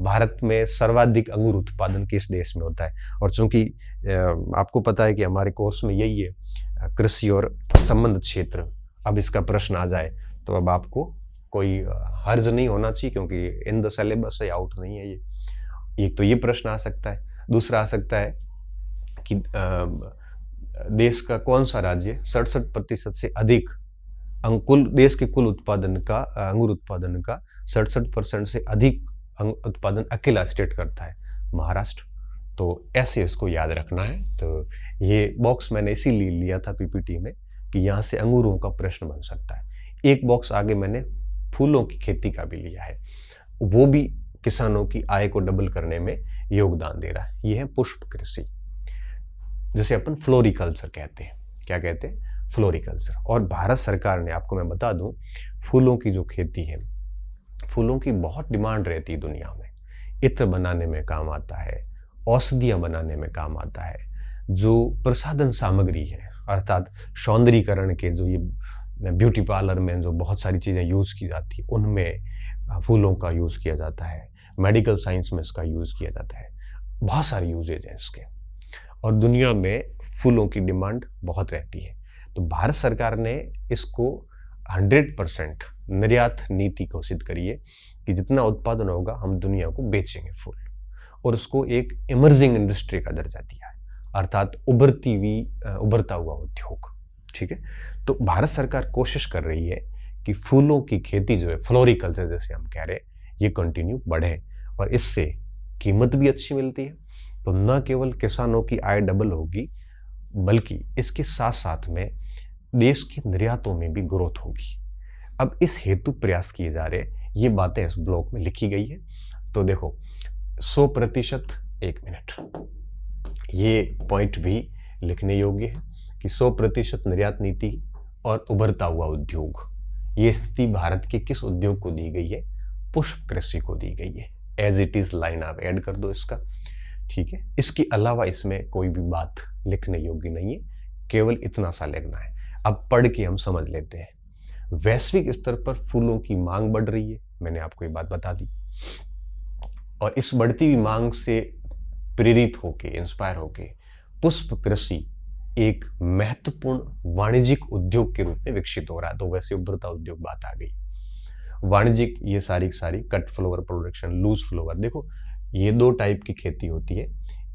[SPEAKER 1] भारत में सर्वाधिक अंगूर उत्पादन किस देश में होता है। और चूंकि आपको पता है कि हमारे कोर्स में यही है, कृषि और संबंधित क्षेत्र, अब इसका प्रश्न आ जाए तो अब आपको कोई हर्ज नहीं होना चाहिए, क्योंकि इन द सिलेबस से आउट नहीं है ये। एक तो ये प्रश्न आ सकता है। दूसरा आ सकता है कि देश का कौन सा राज्य 67% से अधिक कुल देश के कुल उत्पादन का, अंगूर उत्पादन का 67% से अधिक उत्पादन अकेला स्टेट करता है? महाराष्ट्र। तो ऐसे इसको याद रखना है। तो ये बॉक्स मैंने इसीलिए लिया था पीपीटी में कि यहाँ से अंगूरों का प्रश्न बन सकता है। एक बॉक्स आगे मैंने फूलों की खेती का भी लिया है, वो भी किसानों की आय को डबल करने में योगदान दे रहा है। ये है पुष्प कृषि, जिसे अपन फ्लोरिकल्चर कहते हैं। क्या कहते हैं? फ्लोरिकल्चर। और भारत सरकार ने, आपको मैं बता दूं, फूलों की जो खेती है, फूलों की बहुत डिमांड रहती है दुनिया में। इत्र बनाने में काम आता है, औषधियां बनाने में काम आता है, जो प्रसाधन सामग्री है अर्थात सौंदर्यीकरण के, जो ये ब्यूटी पार्लर में जो बहुत सारी चीज़ें यूज़ की जाती है उनमें फूलों का यूज़ किया जाता है। मेडिकल साइंस में इसका यूज़ किया जाता है। बहुत सारे यूजेज हैं इसके, और दुनिया में फूलों की डिमांड बहुत रहती है। तो भारत सरकार ने इसको 100% निर्यात नीति घोषित करी है कि जितना उत्पादन होगा हम दुनिया को बेचेंगे फूल, और उसको एक इमर्जिंग इंडस्ट्री का दर्जा दिया है, अर्थात उभरता हुआ उद्योग। ठीक है, तो भारत सरकार कोशिश कर रही है कि फूलों की खेती जो है, फ्लोरिकल्चर जैसे हम कह रहे हैं, ये कंटिन्यू बढ़े, और इससे कीमत भी अच्छी मिलती है। तो न केवल किसानों की आय डबल होगी, बल्कि इसके साथ साथ में देश के निर्यातों में भी ग्रोथ होगी। अब इस हेतु प्रयास किए जा रहे हैं, ये बातें इस ब्लॉक में लिखी गई है। तो देखो 100%, 1 मिनट, ये पॉइंट भी लिखने योग्य है कि 100% निर्यात नीति और उभरता हुआ उद्योग, ये स्थिति भारत के किस उद्योग को दी गई है? पुष्प कृषि को दी गई है। एज इट इज लाइन आप ऐड कर दो इसका। ठीक है, इसके अलावा इसमें कोई भी बात लिखने योग्य नहीं है, केवल इतना सा लिखना है। अब पढ़ के हम समझ लेते हैं। वैश्विक स्तर पर फूलों की मांग बढ़ रही है, मैंने आपको ये बात बता दी, और इस बढ़ती हुई मांग से प्रेरित होके, इंस्पायर होके, पुष्प कृषि एक महत्वपूर्ण वाणिज्यिक उद्योग के रूप में विकसित हो रहा है। तो वैसे उभरता उद्योग बात आ गई। वाणिज्यिक, ये सारी cut flower production, loose flower. देखो ये 2 टाइप की खेती होती है,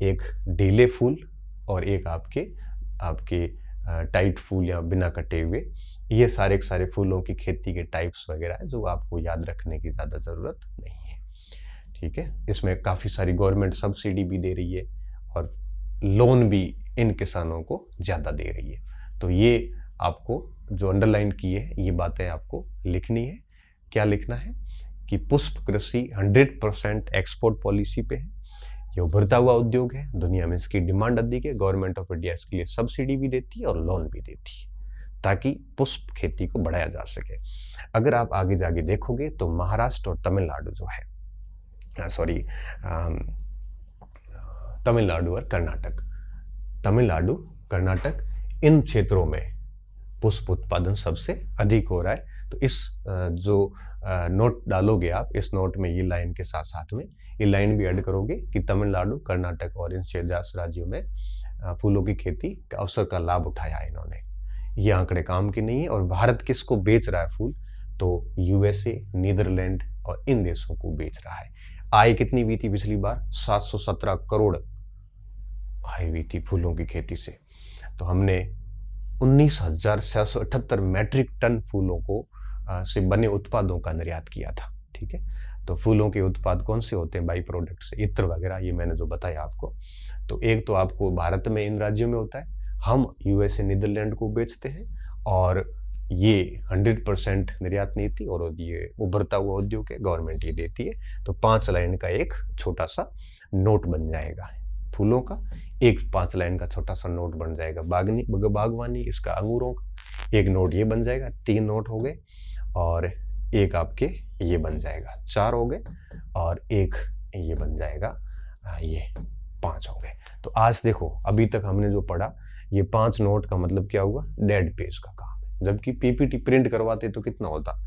[SPEAKER 1] एक ढीले फूल और एक आपके टाइट फूल या बिना कटे हुए, ये सारे के सारे फूलों की खेती के टाइप्स वगैरह है जो आपको याद रखने की ज़्यादा ज़रूरत नहीं है। ठीक है, इसमें काफ़ी सारी गवर्नमेंट सब्सिडी भी दे रही है और लोन भी इन किसानों को ज़्यादा दे रही है। तो ये आपको जो अंडरलाइन की है ये बातें आपको लिखनी है। क्या लिखना है कि पुष्प कृषि 100% एक्सपोर्ट पॉलिसी पे है, ये उभरता हुआ उद्योग है, दुनिया में इसकी डिमांड अधिक है, गवर्नमेंट ऑफ इंडिया इसके लिए सब्सिडी भी देती है और लोन भी देती है ताकि पुष्प खेती को बढ़ाया जा सके। अगर आप आगे जाके देखोगे तो महाराष्ट्र और तमिलनाडु जो है, तमिलनाडु और तमिलनाडु कर्नाटक इन क्षेत्रों में पुष्प उत्पादन सबसे अधिक हो रहा है। तो इस जो नोट डालोगे आप, इस नोट में ये लाइन के साथ साथ में ये लाइन भी ऐड करोगे कि तमिलनाडु, कर्नाटक और इन 6 राज्यों में फूलों की खेती के अवसर का लाभ उठाया है इन्होंने। ये आंकड़े काम के नहीं है। और भारत किसको बेच रहा है फूल? तो यूएसए, नीदरलैंड और इन देशों को बेच रहा है। आय कितनी हुई थी पिछली बार? 717 करोड़ आय हुई थी फूलों की खेती से। तो हमने 19,678 मैट्रिक टन फूलों को से बने उत्पादों का निर्यात किया था। ठीक है, तो फूलों के उत्पाद कौन से होते हैं? बाई प्रोडक्ट्स, इत्र वगैरह, ये मैंने जो बताया आपको। तो एक तो आपको भारत में इन राज्यों में होता है, हम यूएसए, नीदरलैंड को बेचते हैं और ये 100% निर्यात नीति और ये उभरता हुआ उद्योग है, गवर्नमेंट ये देती है। तो 5 लाइन का एक छोटा सा नोट बन जाएगा फूलों का, एक 5 लाइन का छोटा सा नोट बन जाएगा बागवानी, इसका अंगूरों का एक नोट ये बन जाएगा, 3 नोट हो गए, और एक आपके ये बन जाएगा, 4 हो गए, और एक ये बन जाएगा, ये 5 हो गए। तो आज देखो अभी तक हमने जो पढ़ा, ये 5 नोट का मतलब क्या हुआ? डेड पेज का काम है। जबकि पीपीटी प्रिंट करवाते तो कितना होता?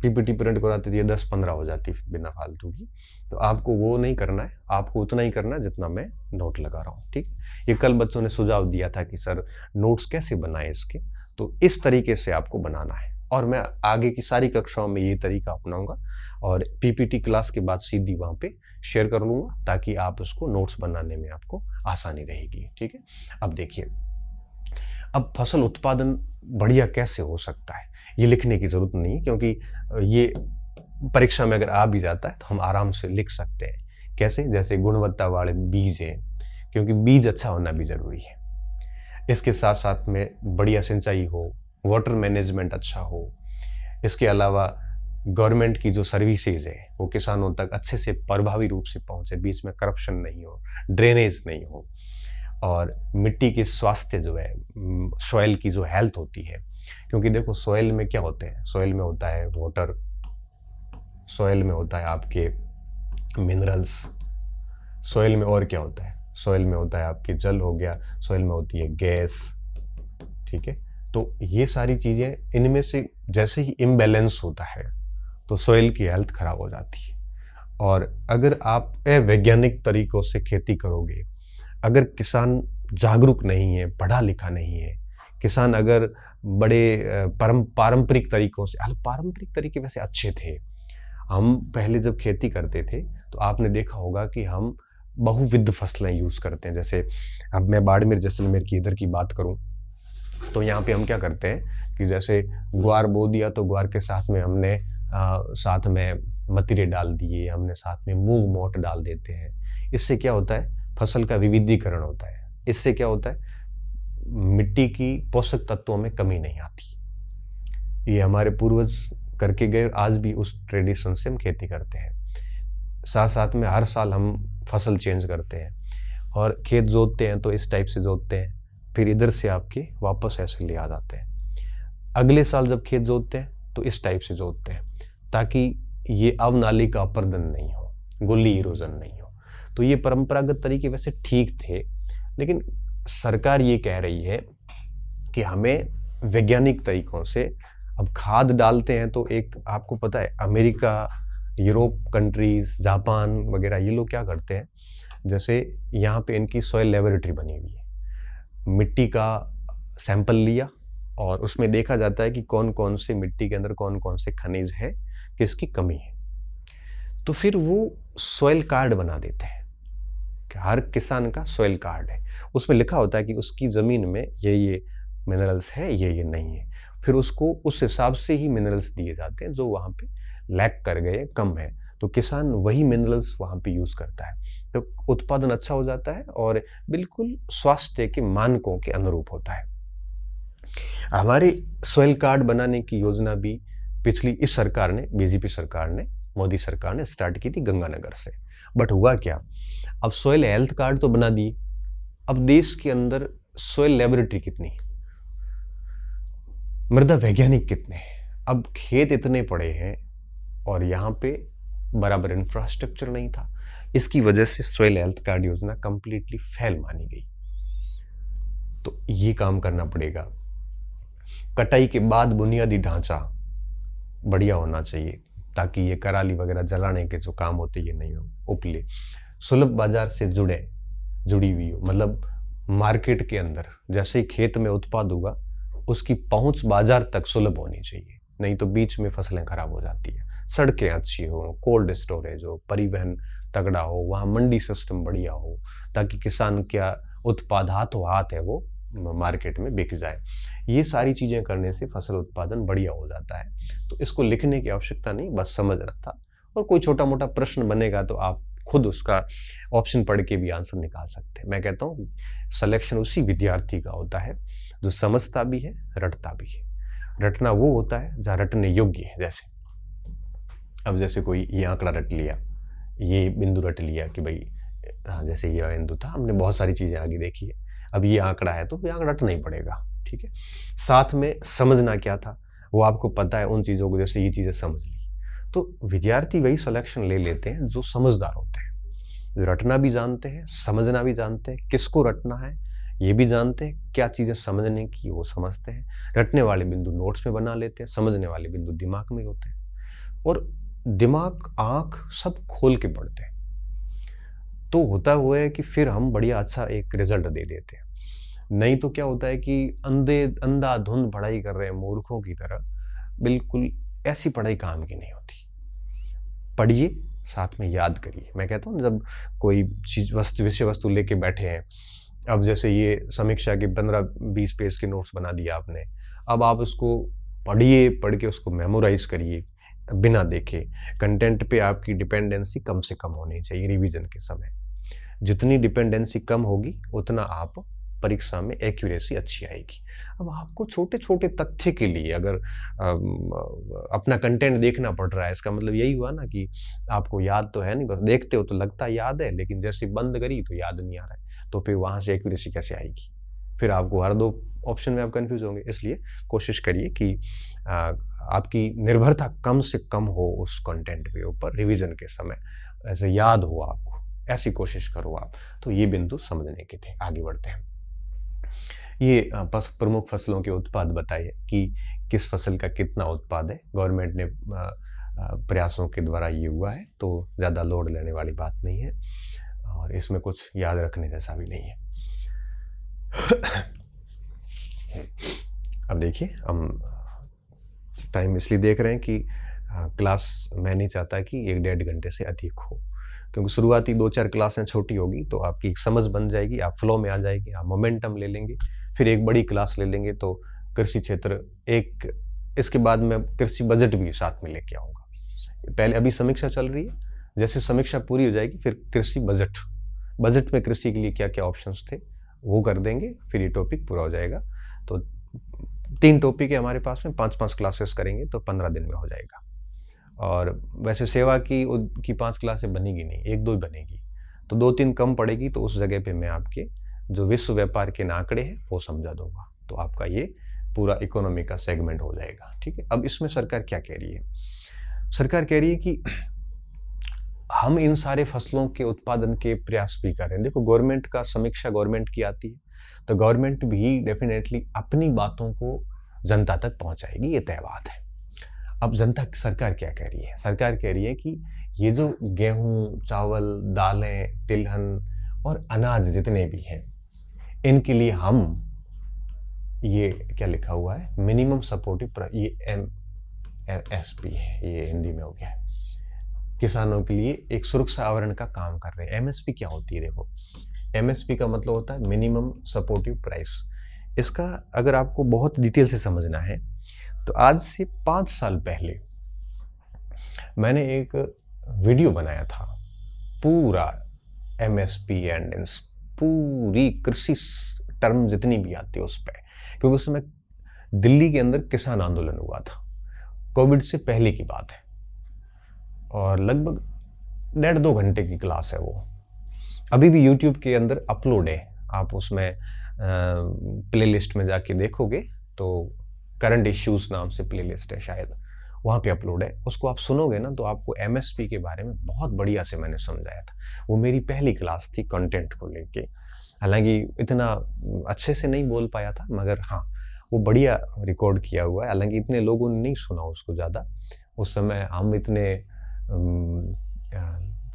[SPEAKER 1] पीपीटी प्रिंट कराते तो ये 10-15 हो जाती बिना फालतू की। तो आपको वो नहीं करना है, आपको उतना ही करना है जितना मैं नोट लगा रहा हूँ। ठीक है, ये कल बच्चों ने सुझाव दिया था कि सर नोट्स कैसे बनाए इसके, तो इस तरीके से आपको बनाना है। और मैं आगे की सारी कक्षाओं में ये तरीका अपनाऊंगा और पीपीटी क्लास के बाद सीधी वहाँ पे शेयर कर लूँगा ताकि आप उसको नोट्स बनाने में आपको आसानी रहेगी। ठीक है, अब देखिए, अब फसल उत्पादन बढ़िया कैसे हो सकता है ये लिखने की जरूरत नहीं है, क्योंकि ये परीक्षा में अगर आ भी जाता है तो हम आराम से लिख सकते हैं। कैसे? जैसे गुणवत्ता वाले बीज है, क्योंकि बीज अच्छा होना भी जरूरी है। इसके साथ साथ में बढ़िया सिंचाई हो, वाटर मैनेजमेंट अच्छा हो। इसके अलावा गवर्नमेंट की जो सर्विसेज है वो किसानों तक अच्छे से प्रभावी रूप से पहुंचे, बीच में करप्शन नहीं हो, ड्रेनेज नहीं हो, और मिट्टी के स्वास्थ्य जो है, सॉइल की जो हेल्थ होती है, क्योंकि देखो सॉइल में क्या होते हैं? सॉइल में होता है वाटर, सॉइल में होता है आपके मिनरल्स, सॉइल में और क्या होता है? सॉइल में होता है आपके जल हो गया, सॉइल में होती है गैस। ठीक है, तो ये सारी चीजें, इनमें से जैसे ही इम्बैलेंस होता है तो सॉइल की हेल्थ खराब हो जाती है। और अगर आप अवैज्ञानिक तरीकों से खेती करोगे, अगर किसान जागरूक नहीं है, पढ़ा लिखा नहीं है, किसान अगर बड़े पारंपरिक तरीकों से, पारंपरिक तरीके वैसे अच्छे थे, हम पहले जब खेती करते थे तो आपने देखा होगा कि हम बहुविध फसलें यूज करते हैं। जैसे अब मैं बाड़मेर जैसलमेर की इधर की बात करूं तो यहाँ पे हम क्या करते हैं कि जैसे ग्वार बो दिया तो ग्वार के साथ में हमने साथ में मतीरे डाल दिए, हमने साथ में मूंग मोट डाल देते हैं। इससे क्या होता है? फसल का विविधीकरण होता है। इससे क्या होता है? मिट्टी की पोषक तत्वों में कमी नहीं आती। ये हमारे पूर्वज करके गए, आज भी उस ट्रेडिशन से हम खेती करते हैं। साथ साथ में हर साल हम फसल चेंज करते हैं और खेत जोतते हैं तो इस टाइप से जोतते हैं, फिर इधर से आपके वापस ऐसे ले आ जाते हैं। अगले साल जब खेत जोतते हैं तो इस टाइप से जोतते हैं ताकि ये अवनाली का अपर्दन नहीं हो, गुल्ली इरोजन नहीं हो। तो ये परंपरागत तरीके वैसे ठीक थे, लेकिन सरकार ये कह रही है कि हमें वैज्ञानिक तरीकों से, अब खाद डालते हैं तो एक आपको पता है अमेरिका, यूरोप कंट्रीज, जापान वगैरह, ये लोग क्या करते हैं, जैसे यहाँ पे इनकी सॉइल लेबोरेटरी बनी हुई है, मिट्टी का सैंपल लिया और उसमें देखा जाता है कि कौन कौन से मिट्टी के अंदर कौन कौन से खनिज है, किसकी कमी है। तो फिर वो सॉइल कार्ड बना देते हैं कि हर किसान का सॉइल कार्ड है, उसमें लिखा होता है कि उसकी ज़मीन में ये मिनरल्स है, ये नहीं है। फिर उसको उस हिसाब से ही मिनरल्स दिए जाते हैं जो वहाँ पे लैक कर गए, कम है, तो किसान वही मिनरल्स वहाँ पे यूज करता है, तो उत्पादन अच्छा हो जाता है और बिल्कुल स्वास्थ्य के मानकों के अनुरूप होता है। हमारे सॉइल कार्ड बनाने की योजना भी पिछली इस सरकार ने, बीजेपी सरकार ने, मोदी सरकार ने स्टार्ट की थी गंगानगर से। बट हुआ क्या, अब सॉइल हेल्थ कार्ड तो बना दिए, अब देश के अंदर सॉइल लेबोरेटरी कितनी, मृदा वैज्ञानिक कितने हैं, अब खेत इतने पड़े हैं और यहाँ पे बराबर इंफ्रास्ट्रक्चर नहीं था। इसकी वजह से सॉइल हेल्थ कार्ड योजना कंप्लीटली फेल मानी गई। तो ये काम करना पड़ेगा। कटाई के बाद बुनियादी ढांचा बढ़िया होना चाहिए ताकि ये कराली वगैरह जलाने के जो काम होते ये नहीं हो, उपले सुलभ बाजार से जुड़ी हुई हो, मतलब मार्केट के अंदर जैसे ही खेत में उत्पाद होगा उसकी पहुंच बाजार तक सुलभ होनी चाहिए, नहीं तो बीच में फसलें खराब हो जाती है। सड़कें अच्छी हो, कोल्ड स्टोरेज हो, परिवहन तगड़ा हो, वहाँ मंडी सिस्टम बढ़िया हो ताकि किसान क्या उत्पाद हाथों हाथ है वो मार्केट में बिक जाए। ये सारी चीजें करने से फसल उत्पादन बढ़िया हो जाता है। तो इसको लिखने की आवश्यकता नहीं, बस समझना था। और कोई छोटा मोटा प्रश्न बनेगा तो आप खुद उसका ऑप्शन पढ़ के भी आंसर निकाल सकते हैं। मैं कहता हूँ सिलेक्शन उसी विद्यार्थी का होता है जो समझता भी है, रटता भी है। रटना वो होता है जहाँ रटने योग्य है। जैसे अब जैसे कोई ये आंकड़ा रट लिया, ये बिंदु रट लिया कि भाई हाँ जैसे ये बिंदु था, हमने बहुत सारी चीजें आगे देखी है, अब ये आंकड़ा है तो ये आंकड़ा रटना ही पड़ेगा, ठीक है। साथ में समझना क्या था वो आपको पता है, उन चीजों को जैसे ये चीजें समझ ली। तो विद्यार्थी वही सिलेक्शन ले लेते हैं जो समझदार होते हैं, जो रटना भी जानते हैं, समझना भी जानते हैं, किसको रटना है ये भी जानते हैं, क्या चीजें समझने की वो समझते हैं। रटने वाले बिंदु नोट्स में बना लेते हैं, समझने वाले बिंदु दिमाग में होते हैं, और दिमाग आंख सब खोल के पढ़ते हैं। तो होता हुआ है कि फिर हम बढ़िया अच्छा एक रिजल्ट दे देते हैं। नहीं तो क्या होता है कि अंधाधुंध पढ़ाई कर रहे हैं मूर्खों की तरह, बिल्कुल ऐसी पढ़ाई काम की नहीं होती। पढ़िए, साथ में याद करिए। मैं कहता हूँ जब कोई चीज विषय वस्तु लेके बैठे हैं, अब जैसे ये समीक्षा के 15-20 पेज के नोट्स बना दिया आपने, अब आप उसको पढ़िए, पढ़ के उसको मेमोराइज करिए बिना देखे। कंटेंट पे आपकी डिपेंडेंसी कम से कम होनी चाहिए रिवीजन के समय। जितनी डिपेंडेंसी कम होगी उतना आप परीक्षा में एक्यूरेसी अच्छी आएगी। अब आपको छोटे छोटे तथ्य के लिए अगर अपना कंटेंट देखना पड़ रहा है, इसका मतलब यही हुआ ना कि आपको याद तो है नहीं, बस देखते हो तो लगता याद है, लेकिन जैसे बंद करी तो याद नहीं आ रहा है, तो फिर वहां से एक्यूरेसी कैसे आएगी? फिर आपको हर दो ऑप्शन में आप कंफ्यूज होंगे। इसलिए कोशिश करिए कि आपकी निर्भरता कम से कम हो उस कंटेंट के ऊपर रिवीजन के समय, ऐसे याद हो आपको, ऐसी कोशिश करो आप। तो ये बिंदु समझने के थे। आगे बढ़ते हैं। ये प्रमुख फसलों के उत्पाद बताइए कि किस फसल का कितना उत्पाद है। गवर्नमेंट ने प्रयासों के द्वारा ये हुआ है, तो ज़्यादा लोड लेने वाली बात नहीं है और इसमें कुछ याद रखने जैसा भी नहीं है। अब देखिए, हम टाइम इसलिए देख रहे हैं कि क्लास मैं नहीं चाहता कि 1-1.5 घंटे से अधिक हो, क्योंकि शुरुआती 2-4 क्लासें छोटी होगी तो आपकी एक समझ बन जाएगी, आप फ्लो में आ जाएगी, आप मोमेंटम ले लेंगे, फिर एक बड़ी क्लास ले लेंगे तो कृषि क्षेत्र एक, इसके बाद मैं कृषि बजट भी साथ में लेके आऊँगा। पहले अभी समीक्षा चल रही है, जैसे समीक्षा पूरी हो जाएगी फिर कृषि बजट में कृषि के लिए क्या क्या ऑप्शंस थे वो कर देंगे, फिर ये टॉपिक पूरा हो जाएगा। तो 3 टॉपिक है हमारे पास में, 5-5 क्लासेस करेंगे तो 15 दिन में हो जाएगा। और वैसे सेवा की 5 क्लासें बनेगी नहीं, 1-2 ही बनेगी, तो 2-3 कम पड़ेगी, तो उस जगह पे मैं आपके जो विश्व व्यापार के आंकड़े हैं वो समझा दूंगा, तो आपका ये पूरा इकोनॉमी का सेगमेंट हो जाएगा। ठीक है। अब इसमें सरकार क्या कह रही है? सरकार कह रही है कि हम इन सारे फसलों के उत्पादन के प्रयास भी कर रहे हैं। देखो, गवर्नमेंट का समीक्षा गवर्नमेंट की आती है, तो गवर्नमेंट भी डेफिनेटली अपनी बातों को जनता तक पहुंचाएगी, ये तय बात है। अब जनता सरकार क्या कह रही है? सरकार कह रही है कि ये जो गेहूं, चावल, दालें, तिलहन और अनाज जितने भी हैं, इनके लिए हम ये क्या लिखा हुआ है, मिनिमम सपोर्टिव, ये MSP है, ये हिंदी में हो गया है, किसानों के लिए एक सुरक्षा आवरण का काम कर रहे हैं। MSP क्या होती है? देखो, MSP का मतलब होता है मिनिमम सपोर्टिव प्राइस। इसका अगर आपको बहुत डिटेल से समझना है तो आज से 5 साल पहले मैंने एक वीडियो बनाया था, पूरा MSP एंड पूरी कृषि टर्म जितनी भी आती है उस पर, क्योंकि उस समय दिल्ली के अंदर किसान आंदोलन हुआ था, कोविड से पहले की बात है, और लगभग 1.5-2 घंटे की क्लास है वो। अभी भी यूट्यूब के अंदर अपलोड है, आप उसमें प्लेलिस्ट में जाके देखोगे तो करंट इश्यूज नाम से प्लेलिस्ट है शायद, वहाँ पे अपलोड है। उसको आप सुनोगे ना तो आपको MSP के बारे में बहुत बढ़िया से मैंने समझाया था। वो मेरी पहली क्लास थी कंटेंट को लेके, हालांकि इतना अच्छे से नहीं बोल पाया था, मगर हाँ वो बढ़िया रिकॉर्ड किया हुआ है। हालांकि इतने लोगों ने नहीं सुना उसको ज़्यादा, उस समय हम इतने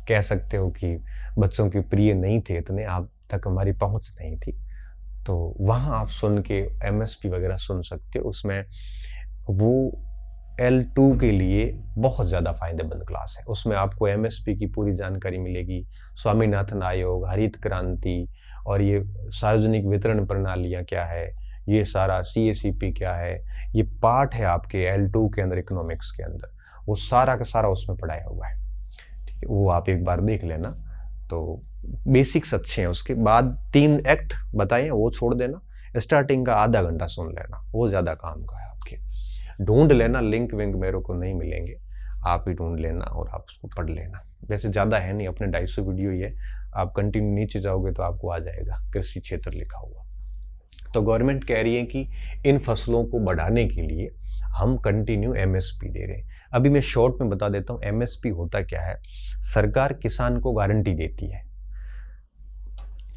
[SPEAKER 1] कह सकते हो कि बच्चों के प्रिय नहीं थे, इतने आप तक हमारी पहुंच नहीं थी। तो वहाँ आप सुन के MSP वगैरह सुन सकते हो। उसमें वो L2 के लिए बहुत ज़्यादा फायदेमंद क्लास है। उसमें आपको MSP की पूरी जानकारी मिलेगी, स्वामीनाथन आयोग, हरित क्रांति, और ये सार्वजनिक वितरण प्रणालियाँ क्या है, ये सारा CACP क्या है, ये पार्ट है आपके L2 के अंदर, इकोनॉमिक्स के अंदर, वो सारा का सारा उसमें पढ़ाया हुआ है। ठीक है, वो आप एक बार देख लेना। तो बेसिक्स अच्छे हैं। उसके बाद 3 एक्ट बताए, वो छोड़ देना, स्टार्टिंग का आधा घंटा सुन लेना, वो ज़्यादा काम का है आपके। ढूंढ लेना, लिंक विंक मेरे को नहीं मिलेंगे, आप ही ढूंढ लेना और आप उसको पढ़ लेना। वैसे ज़्यादा है नहीं, अपने 250 वीडियो ही है, आप कंटिन्यू नीचे जाओगे तो आपको आ जाएगा कृषि क्षेत्र लिखा हुआ। तो गवर्नमेंट कह रही है कि इन फसलों को बढ़ाने के लिए हम कंटिन्यू MSP दे रहे हैं। अभी मैं शॉर्ट में बता देता हूँ MSP होता क्या है। सरकार किसान को गारंटी देती है।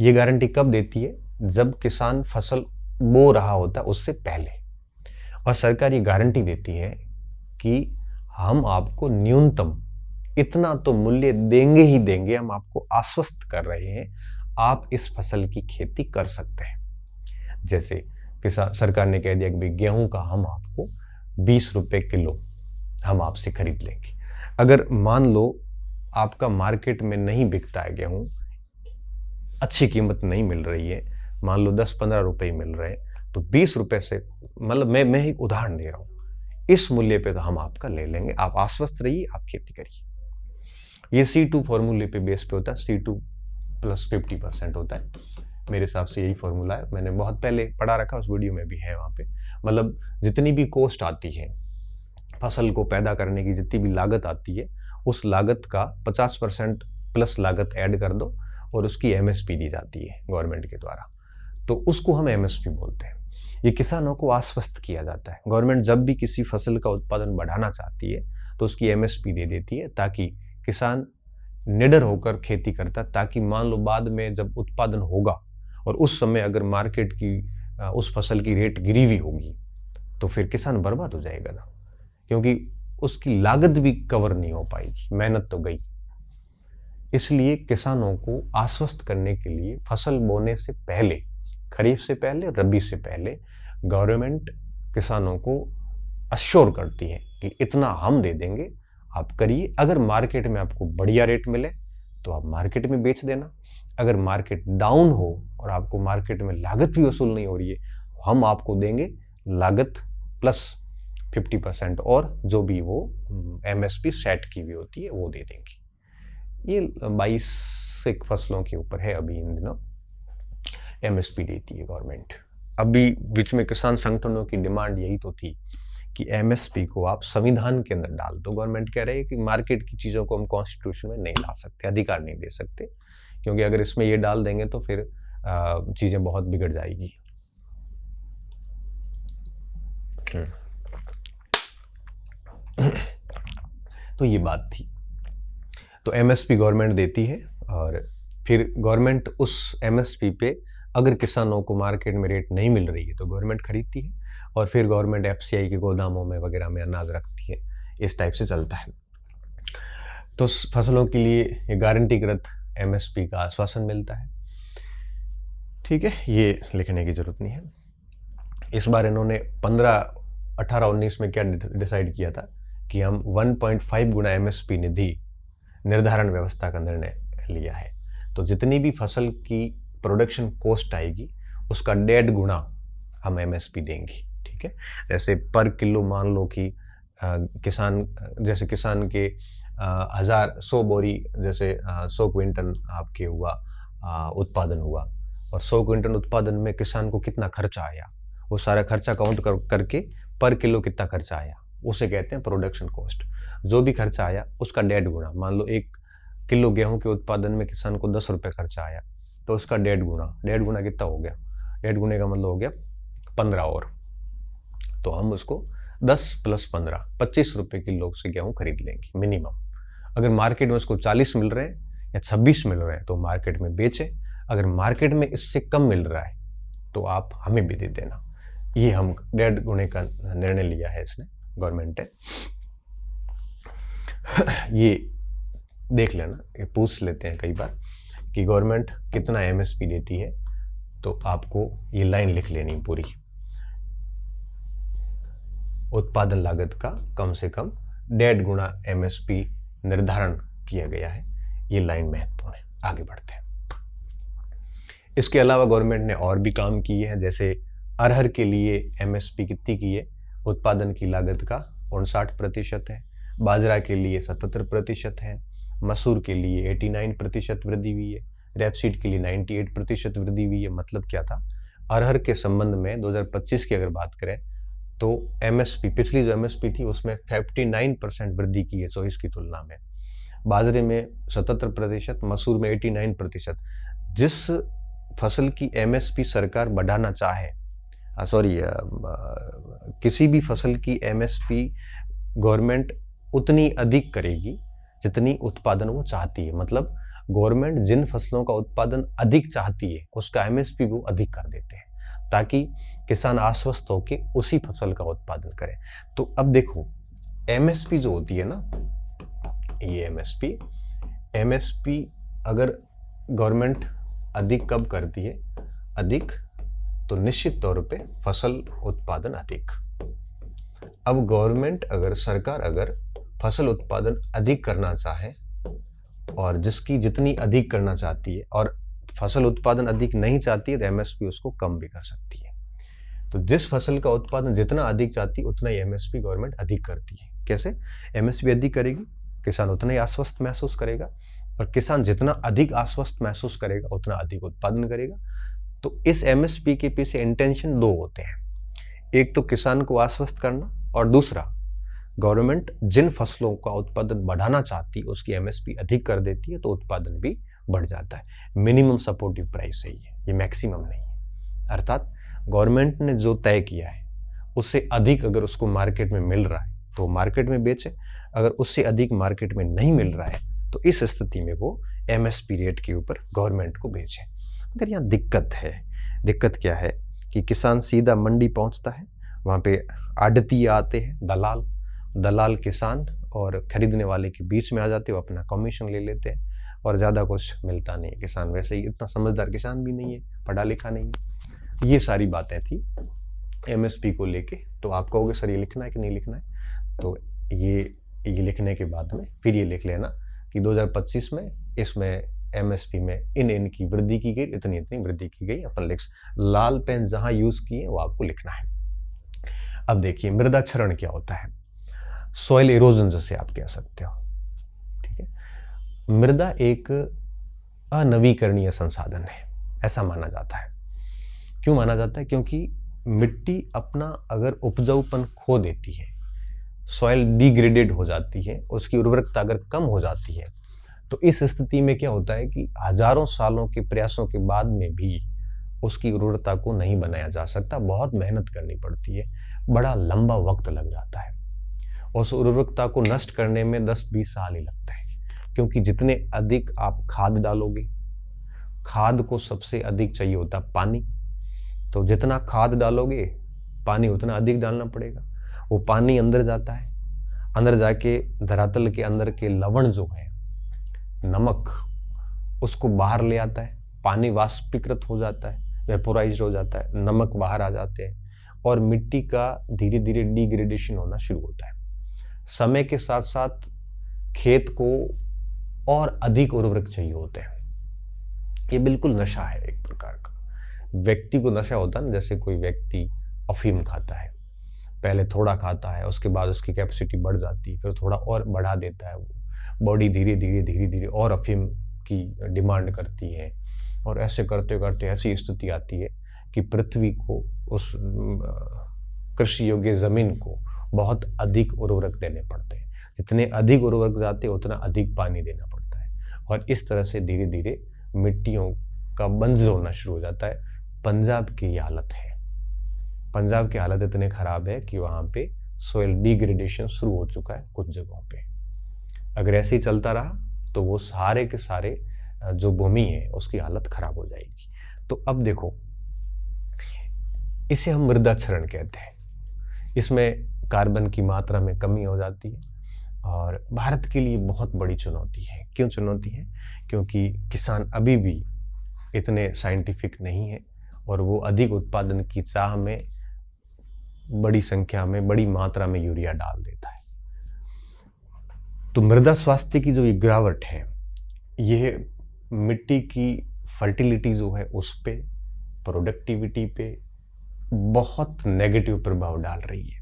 [SPEAKER 1] ये गारंटी कब देती है? जब किसान फसल बो रहा होता है उससे पहले। और सरकार ये गारंटी देती है कि हम आपको न्यूनतम इतना तो मूल्य देंगे ही देंगे, हम आपको आश्वस्त कर रहे हैं, आप इस फसल की खेती कर सकते हैं। जैसे किसान, सरकार ने कह दिया कि भाई गेहूं का हम आपको 20 रुपए किलो हम आपसे खरीद लेंगे। अगर मान लो आपका मार्केट में नहीं बिकता है गेहूं, अच्छी कीमत नहीं मिल रही है, मान लो 10-15 रुपए मिल रहे हैं, तो 20 रुपए से, मतलब मैं एक उदाहरण दे रहा हूं, इस मूल्य पे तो हम आपका ले लेंगे, आप आश्वस्त रहिए, आप खेती करिए। ये C2 फॉर्मूले पे बेस पे होता है, C2 + 50% होता है, मेरे हिसाब से यही फॉर्मूला है। मैंने बहुत पहले पढ़ा रखा, उस वीडियो में भी है वहाँ पे। मतलब जितनी भी कॉस्ट आती है फसल को पैदा करने की, जितनी भी लागत आती है, उस लागत का 50% प्लस लागत ऐड कर दो और उसकी MSP दी जाती है गवर्नमेंट के द्वारा, तो उसको हम MSP बोलते हैं। ये किसानों को आश्वस्त किया जाता है। गवर्नमेंट जब भी किसी फसल का उत्पादन बढ़ाना चाहती है तो उसकी MSP दे देती है, ताकि किसान निडर होकर खेती करता, ताकि मान लो बाद में जब उत्पादन होगा और उस समय अगर मार्केट की उस फसल की रेट गिरी हुई होगी तो फिर किसान बर्बाद हो जाएगा ना, क्योंकि उसकी लागत भी कवर नहीं हो पाएगी, मेहनत तो गई। इसलिए किसानों को आश्वस्त करने के लिए फसल बोने से पहले, खरीफ से पहले, रबी से पहले, गवर्नमेंट किसानों को अश्योर करती है कि इतना हम दे देंगे, आप करिए। अगर मार्केट में आपको बढ़िया रेट मिले तो आप मार्केट में बेच देना। अगर मार्केट डाउन हो और आपको मार्केट में लागत भी वसूल नहीं हो रही है, हम आपको देंगे लागत प्लस 50%, और जो भी वो MSP सेट की हुई होती है वो दे देंगे। ये 22 फसलों के ऊपर है अभी इन दिनों MSP देती है गवर्नमेंट। अभी बीच में किसान संगठनों की डिमांड यही तो थी कि MSP को आप संविधान के अंदर डाल दो। गवर्नमेंट कह रही है कि मार्केट की चीज़ों को हम कॉन्स्टिट्यूशन में नहीं ला सकते, अधिकार नहीं दे सकते, क्योंकि अगर इसमें ये डाल देंगे तो फिर चीज़ें बहुत बिगड़ जाएगी। तो ये बात थी। तो MSP गवर्नमेंट देती है, और फिर गवर्नमेंट उस MSP पे अगर किसानों को मार्केट में रेट नहीं मिल रही है तो गवर्नमेंट खरीदती है, और फिर गवर्नमेंट FCI के गोदामों में वगैरह में अनाज रखती है। इस टाइप से चलता है। तो फसलों के लिए ये गारंटीकृत MSP का आश्वासन मिलता है। ठीक है, ये लिखने की जरूरत नहीं है। इस बार इन्होंने 18-19 में क्या डिसाइड किया था कि हम 1.5 गुना MSP निधि निर्धारण व्यवस्था का निर्णय लिया है। तो जितनी भी फसल की प्रोडक्शन कॉस्ट आएगी उसका 1.5 गुना हम एमएसपी देंगे, ठीक है। जैसे पर किलो मान लो कि किसान के 100 बोरी, जैसे 100 क्विंटल आपके हुआ उत्पादन हुआ, और 100 क्विंटल उत्पादन में किसान को कितना खर्चा आया, वो सारा खर्चा काउंट करके पर किलो कितना खर्चा आया, उसे कहते हैं प्रोडक्शन कॉस्ट। जो भी खर्चा आया उसका 1.5 गुना, मान लो 1 किलो गेहूं के उत्पादन में किसान को 10 रुपये खर्चा आया, तो उसका 1.5 गुना कितना हो गया, 1.5 गुने का मतलब हो गया 15 और। तो हम उसको 10 + 15 25 रुपये किलो से गेहूं खरीद लेंगे मिनिमम। अगर मार्केट में उसको 40 मिल रहे हैं या 26 मिल रहे हैं तो मार्केट में बेचे, अगर मार्केट में इससे कम मिल रहा है तो आप हमें भी दे देना। ये हम 1.5 गुने का निर्णय लिया है इसने, गवर्नमेंट ने। ये देख लेना, ये पूछ लेते हैं कई बार कि गवर्नमेंट कितना एमएसपी देती है, तो आपको ये लाइन लिख लेनी पूरी। उत्पादन लागत का कम से कम 1.5 गुना एमएसपी निर्धारण किया गया है। ये लाइन महत्वपूर्ण है। आगे बढ़ते हैं। इसके अलावा गवर्नमेंट ने और भी काम किए हैं, जैसे अरहर के लिए एमएसपी कितनी की है, उत्पादन की लागत का 59% है, बाजरा के लिए 77% है, मसूर के लिए 89% वृद्धि हुई है, रेपसीड के लिए 98% वृद्धि हुई है। मतलब क्या था, अरहर के संबंध में 2025 की अगर बात करें तो एमएसपी, पिछली जो एमएसपी थी उसमें 59% वृद्धि की है 24 की तुलना में, बाजरे में 77%, मसूर में 89%। जिस फसल की एमएसपी सरकार बढ़ाना चाहे, किसी भी फसल की एमएसपी गवर्नमेंट उतनी अधिक करेगी जितनी उत्पादन वो चाहती है। मतलब गवर्नमेंट जिन फसलों का उत्पादन अधिक चाहती है उसका एमएसपी वो अधिक कर देते हैं, ताकि किसान आश्वस्त होकर उसी फसल का उत्पादन करें। तो अब देखो, एमएसपी जो होती है ना, ये एमएसपी अगर गवर्नमेंट अधिक कब करती है, अधिक तो निश्चित तौर पे फसल उत्पादन अधिक। अब गवर्नमेंट सरकार अगर फसल उत्पादन अधिक करना चाहे और जिसकी जितनी अधिक करना चाहती है और फसल उत्पादन अधिक नहीं चाहती है तो एमएसपी उसको कम भी कर सकती है। तो जिस फसल का उत्पादन जितना अधिक चाहती है उतना ही एमएसपी गवर्नमेंट अधिक करती है। कैसे? एमएसपी अधिक करेगी, किसान उतना ही आश्वस्त महसूस करेगा, और किसान जितना अधिक आश्वस्त महसूस करेगा उतना अधिक उत्पादन करेगा। तो इस एमएसपी के पीछे इंटेंशन दो होते हैं, एक तो किसान को आश्वस्त करना, और दूसरा गवर्नमेंट जिन फसलों का उत्पादन बढ़ाना चाहती है उसकी एमएसपी अधिक कर देती है तो उत्पादन भी बढ़ जाता है। मिनिमम सपोर्टिव प्राइस सही है, ये मैक्सिमम नहीं है। अर्थात गवर्नमेंट ने जो तय किया है उससे अधिक अगर उसको मार्केट में मिल रहा है तो मार्केट में बेचे, अगर उससे अधिक मार्केट में नहीं मिल रहा है तो इस स्थिति में वो एमएसपी रेट के ऊपर गवर्नमेंट को बेचे। अगर यहाँ दिक्कत है, दिक्कत क्या है कि किसान सीधा मंडी पहुंचता है, वहाँ पे आड़ती आते हैं, दलाल किसान और खरीदने वाले के बीच में आ जाते हैं, वो अपना कमीशन ले लेते हैं और ज़्यादा कुछ मिलता नहीं है। किसान वैसे ही इतना समझदार किसान भी नहीं है, पढ़ा लिखा नहीं है। ये सारी बातें थी एमएसपी को लेके। तो आप कहोगे सर ये लिखना है कि नहीं लिखना है, तो ये लिखने के बाद में फिर ये लिख लेना कि 2025 में इसमें एमएसपी में इन की वृद्धि की गई, इतनी वृद्धि की गई। अपन लिख, लाल पेन जहां यूज किए वो आपको लिखना है। अब देखिए मृदा क्षरण क्या होता है, सॉइल इरोजन जैसे आप कह सकते हो, ठीक है। मृदा एक अनवीकरणीय संसाधन है, ऐसा माना जाता है। क्यों माना जाता है? क्योंकि मिट्टी अपना अगर उपजाऊपन खो देती है, सॉइल डिग्रेडेड हो जाती है, उसकी उर्वरकता अगर कम हो जाती है, तो इस स्थिति में क्या होता है कि हजारों सालों के प्रयासों के बाद में भी उसकी उर्वरकता को नहीं बनाया जा सकता। बहुत मेहनत करनी पड़ती है, बड़ा लंबा वक्त लग जाता है। उस उर्वरकता को नष्ट करने में 10-20 साल ही लगता है, क्योंकि जितने अधिक आप खाद डालोगे, खाद को सबसे अधिक चाहिए होता है पानी, तो जितना खाद डालोगे पानी उतना अधिक डालना पड़ेगा। वो पानी अंदर जाता है, अंदर जाके धरातल के अंदर के लवण जो है, नमक, उसको बाहर ले आता है, पानी वाष्पीकृत हो जाता है, वेपोराइज हो जाता है, नमक बाहर आ जाते हैं और मिट्टी का धीरे धीरे डिग्रेडेशन होना शुरू होता है। समय के साथ साथ खेत को और अधिक उर्वरक चाहिए होते हैं। ये बिल्कुल नशा है एक प्रकार का। व्यक्ति को नशा होता है ना, जैसे कोई व्यक्ति अफीम खाता है, पहले थोड़ा खाता है, उसके बाद उसकी कैपेसिटी बढ़ जाती है, फिर थोड़ा और बढ़ा देता है, वो बॉडी धीरे धीरे और अफीम की डिमांड करती है, और ऐसे करते करते ऐसी स्थिति आती है कि पृथ्वी को, उस कृषि योग्य जमीन को बहुत अधिक उर्वरक देने पड़ते हैं। जितने अधिक उर्वरक जाते हैं उतना अधिक पानी देना पड़ता है, और इस तरह से धीरे धीरे मिट्टियों का बंजर होना शुरू हो जाता है। पंजाब की ये हालत है। पंजाब की हालत इतने खराब है कि वहाँ पे सोयल डिग्रेडेशन शुरू हो चुका है कुछ जगहों पे। अगर ऐसे ही चलता रहा तो वो सारे के सारे जो भूमि है उसकी हालत खराब हो जाएगी। तो अब देखो, इसे हम मृदा क्षरण कहते हैं। इसमें कार्बन की मात्रा में कमी हो जाती है, और भारत के लिए बहुत बड़ी चुनौती है। क्यों चुनौती है? क्योंकि किसान अभी भी इतने साइंटिफिक नहीं है, और वो अधिक उत्पादन की चाह में बड़ी संख्या में, बड़ी मात्रा में यूरिया डाल देता है। तो मृदा स्वास्थ्य की जो ये गिरावट है, यह मिट्टी की फर्टिलिटी जो है उस पे, प्रोडक्टिविटी पे बहुत नेगेटिव प्रभाव डाल रही है।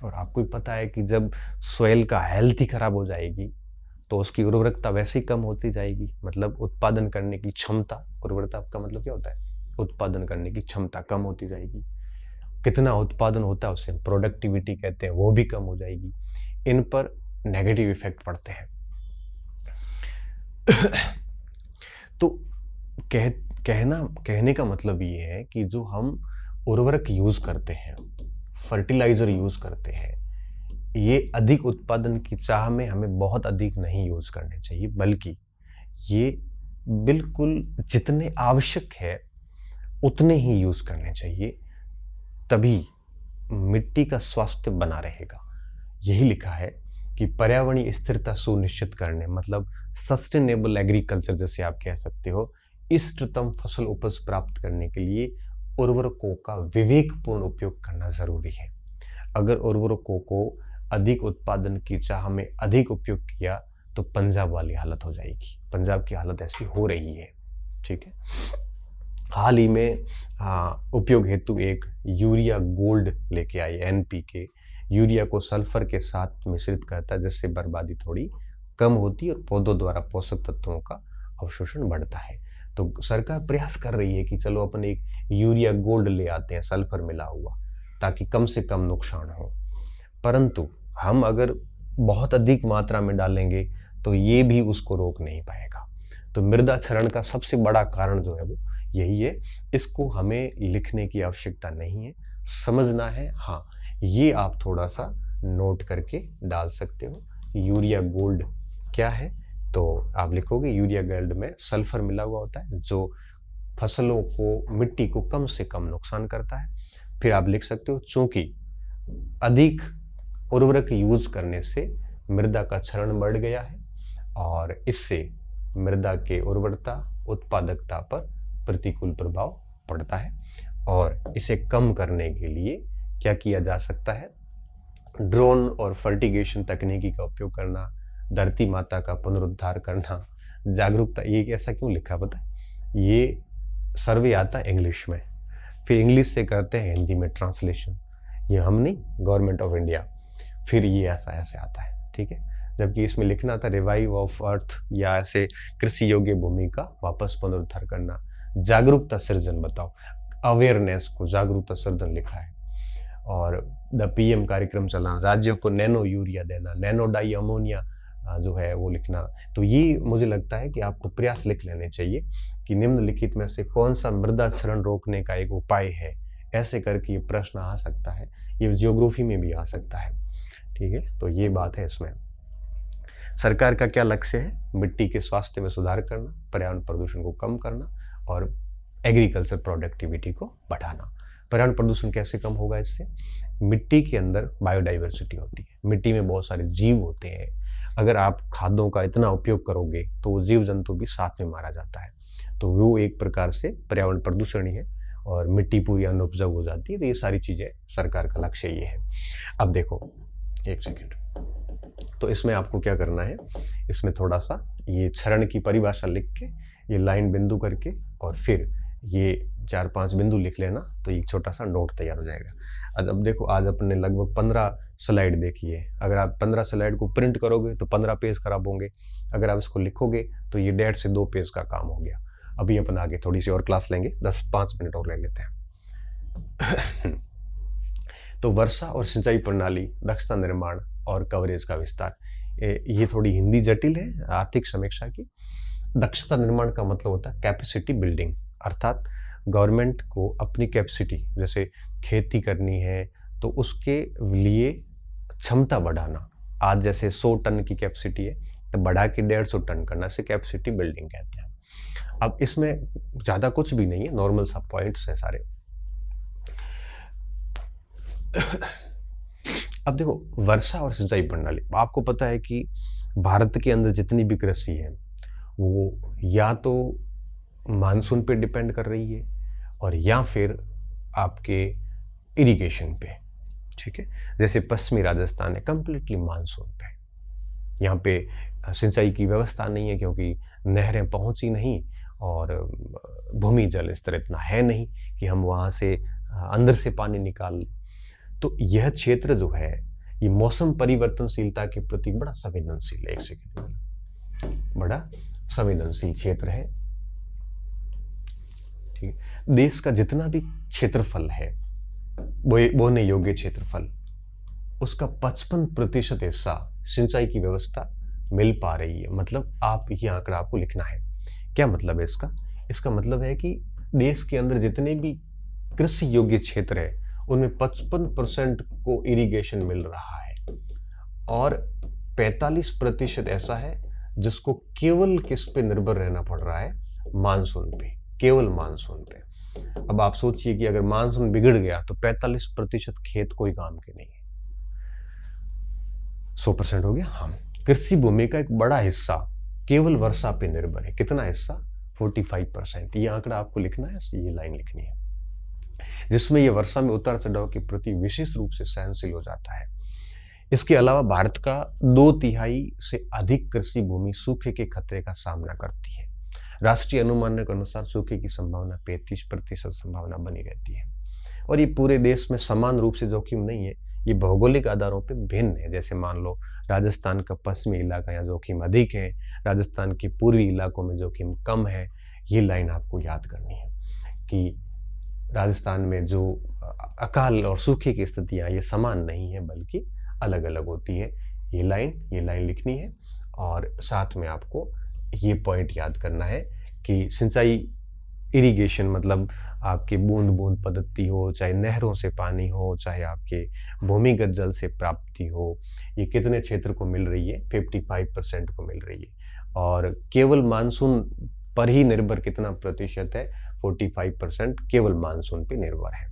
[SPEAKER 1] और आपको पता है कि जब सॉइल का हेल्थ ही खराब हो जाएगी तो उसकी उर्वरकता वैसे ही कम होती जाएगी, मतलब उत्पादन करने की क्षमता, उर्वरकता का मतलब क्या होता है? उत्पादन करने की क्षमता कम होती जाएगी। कितना उत्पादन होता है उसे प्रोडक्टिविटी कहते हैं, वो भी कम हो जाएगी। इन पर नेगेटिव इफेक्ट पड़ते हैं। तो कहने का मतलब ये है कि जो हम उर्वरक यूज करते हैं, फर्टिलाइजर यूज करते हैं, ये अधिक उत्पादन की चाह में हमें बहुत अधिक नहीं यूज करने चाहिए, बल्कि ये बिल्कुल जितने आवश्यक है उतने ही यूज करने चाहिए, तभी मिट्टी का स्वास्थ्य बना रहेगा। यही लिखा है कि पर्यावरणीय स्थिरता सुनिश्चित करने, मतलब सस्टेनेबल एग्रीकल्चर जैसे आप कह सकते हो, इष्टतम फसल उपज प्राप्त करने के लिए उर्वरकों का विवेकपूर्ण उपयोग करना जरूरी है। अगर उर्वरकों को अधिक उत्पादन की चाह में अधिक उपयोग किया तो पंजाब वाली हालत हो जाएगी। पंजाब की हालत ऐसी हो रही है, ठीक है। हाल ही में उपयोग हेतु एक यूरिया गोल्ड लेके आई, NPK। यूरिया को सल्फर के साथ मिश्रित करता है, जिससे बर्बादी थोड़ी कम होती है और पौधों द्वारा पोषक तत्वों का अवशोषण बढ़ता है। तो सरकार प्रयास कर रही है कि चलो अपन एक यूरिया गोल्ड ले आते हैं सल्फर मिला हुआ, ताकि कम से कम नुकसान हो। परंतु हम अगर बहुत अधिक मात्रा में डालेंगे तो ये भी उसको रोक नहीं पाएगा। तो मृदा क्षरण का सबसे बड़ा कारण जो है वो यही है। इसको हमें लिखने की आवश्यकता नहीं है, समझना है। हाँ, ये आप थोड़ा सा नोट करके डाल सकते हो। यूरिया गोल्ड क्या है? तो आप लिखोगे यूरिया गोल्ड में सल्फर मिला हुआ होता है, जो फसलों को, मिट्टी को कम से कम नुकसान करता है। फिर आप लिख सकते हो, चूंकि अधिक उर्वरक यूज करने से मृदा का क्षरण बढ़ गया है, और इससे मृदा के उर्वरता, उत्पादकता पर प्रतिकूल प्रभाव पड़ता है। और इसे कम करने के लिए क्या किया जा सकता है? ड्रोन और फर्टिगेशन तकनीकी का उपयोग करना, धरती माता का पुनरुद्धार करना, जागरूकता। ये ऐसा क्यों लिखा पता है? ये सर्वे आता है इंग्लिश में, फिर इंग्लिश से करते हैं हिंदी में ट्रांसलेशन, ये हम नहीं, गवर्नमेंट ऑफ इंडिया, फिर ये ऐसा ऐसे आता है, ठीक है। जबकि इसमें लिखना था रिवाइव ऑफ अर्थ, या ऐसे कृषि योग्य भूमि का वापस पुनरुद्धार करना, जागरूकता सृजन। बताओ, अवेयरनेस को जागरूकता सृजन लिखा है। और द PM कार्यक्रम चलाना, राज्यों को नैनो यूरिया देना, नैनो डाई अमोनिया जो है वो लिखना। तो ये मुझे लगता है कि आपको प्रयास लिख लेने चाहिए कि निम्नलिखित में से कौन सा मृदा क्षरण रोकने का एक उपाय है। ऐसे करके ये प्रश्न आ सकता है, ये ज्योग्राफी में भी आ सकता है, ठीक है। तो ये बात है। इसमें सरकार का क्या लक्ष्य है? मिट्टी के स्वास्थ्य में सुधार करना, पर्यावरण प्रदूषण को कम करना और एग्रीकल्चर प्रोडक्टिविटी को बढ़ाना। पर्यावरण प्रदूषण कैसे कम होगा? इससे मिट्टी के अंदर बायोडाइवर्सिटी होती है, मिट्टी में बहुत सारे जीव होते हैं। अगर आप खादों का इतना उपयोग करोगे तो वो जीव जंतु भी साथ में मारा जाता है, तो वो एक प्रकार से पर्यावरण प्रदूषण ही है, और मिट्टी पूरी अनुपजाऊ हो जाती है। तो ये सारी चीजें सरकार का लक्ष्य ये है। अब देखो, एक सेकेंड, तो इसमें आपको क्या करना है, इसमें थोड़ा सा ये क्षरण की परिभाषा लिख के, ये लाइन बिंदु करके, और फिर ये 4-5 बिंदु लिख लेना तो एक छोटा सा नोट तैयार हो जाएगा। अब देखो, आज अपने लगभग 15 स्लाइड देखी है। अगर आप 15 स्लाइड को प्रिंट करोगे तो 15 पेज खराब होंगे। अगर आप इसको लिखोगे तो ये 1.5 से 2 पेज का काम हो गया। अभी अपन आगे थोड़ी सी और क्लास लेंगे, 10-5 मिनट और ले लेते हैं। तो वर्षा और सिंचाई प्रणाली, दक्षता निर्माण और कवरेज का विस्तार, ये थोड़ी हिंदी जटिल है आर्थिक समीक्षा की। दक्षता निर्माण का मतलब होता है कैपेसिटी बिल्डिंग, अर्थात गवर्नमेंट को अपनी कैपेसिटी, जैसे खेती करनी है तो उसके लिए क्षमता बढ़ाना। आज जैसे 100 टन की कैपेसिटी है तो बढ़ा के 150 टन करना, से कैपेसिटी बिल्डिंग कहते हैं। अब इसमें ज़्यादा कुछ भी नहीं है, नॉर्मल सा पॉइंट्स है सारे। अब देखो, वर्षा और सिंचाई प्रणाली, आपको पता है कि भारत के अंदर जितनी भी कृषि है वो या तो मानसून पे डिपेंड कर रही है और या फिर आपके इरिगेशन पे, ठीक है। जैसे पश्चिमी राजस्थान है कंप्लीटली मानसून पे, यहाँ पे सिंचाई की व्यवस्था नहीं है क्योंकि नहरें पहुंची नहीं और भूमि जल स्तर इतना है नहीं कि हम वहाँ से अंदर से पानी निकाल लें। तो यह क्षेत्र जो है ये मौसम परिवर्तनशीलता के प्रति बड़ा संवेदनशील है। एक सेकेंड, बड़ा संवेदनशील क्षेत्र है, ठीक है। देश का जितना भी क्षेत्रफल है, बोने योग्य क्षेत्रफल, उसका 55% हिस्सा सिंचाई की व्यवस्था मिल पा रही है। मतलब आप ये आंकड़ा आपको लिखना है। क्या मतलब है इसका? इसका मतलब है कि देश के अंदर जितने भी कृषि योग्य क्षेत्र है उनमें 55% को इरिगेशन मिल रहा है और 45% ऐसा है जिसको केवल किस पे निर्भर रहना पड़ रहा है? मानसून पे, केवल मानसून पे। अब आप सोचिए कि अगर मानसून बिगड़ गया तो 45% खेत कोई काम के नहीं है। 100% हो गया। हाँ, कृषि भूमि का एक बड़ा हिस्सा केवल वर्षा पे निर्भर है। कितना हिस्सा? 45%। ये आंकड़ा आपको लिखना है, ये लाइन लिखनी है, जिसमें ये वर्षा में उतार चढ़ाव के प्रति विशेष रूप से सहनशील हो जाता है। इसके अलावा भारत का 2/3 से अधिक कृषि भूमि सूखे के खतरे का सामना करती है। राष्ट्रीय अनुमान के अनुसार सूखे की संभावना 35% संभावना बनी रहती है और ये पूरे देश में समान रूप से जोखिम नहीं है, ये भौगोलिक आधारों पे भिन्न है। जैसे मान लो राजस्थान का पश्चिमी इलाका, यहाँ जोखिम अधिक है, राजस्थान के पूर्वी इलाकों में जोखिम कम है। ये लाइन आपको याद करनी है कि राजस्थान में जो अकाल और सूखे की स्थितियाँ ये समान नहीं है बल्कि अलग अलग होती है। ये लाइन लिखनी है और साथ में आपको ये पॉइंट याद करना है कि सिंचाई इरिगेशन मतलब आपके बूंद बूंद पद्धति हो, चाहे नहरों से पानी हो, चाहे आपके भूमिगत जल से प्राप्ति हो, ये कितने क्षेत्र को मिल रही है? 55% को मिल रही है। और केवल मानसून पर ही निर्भर कितना प्रतिशत है? 45% केवल मानसून पे निर्भर है।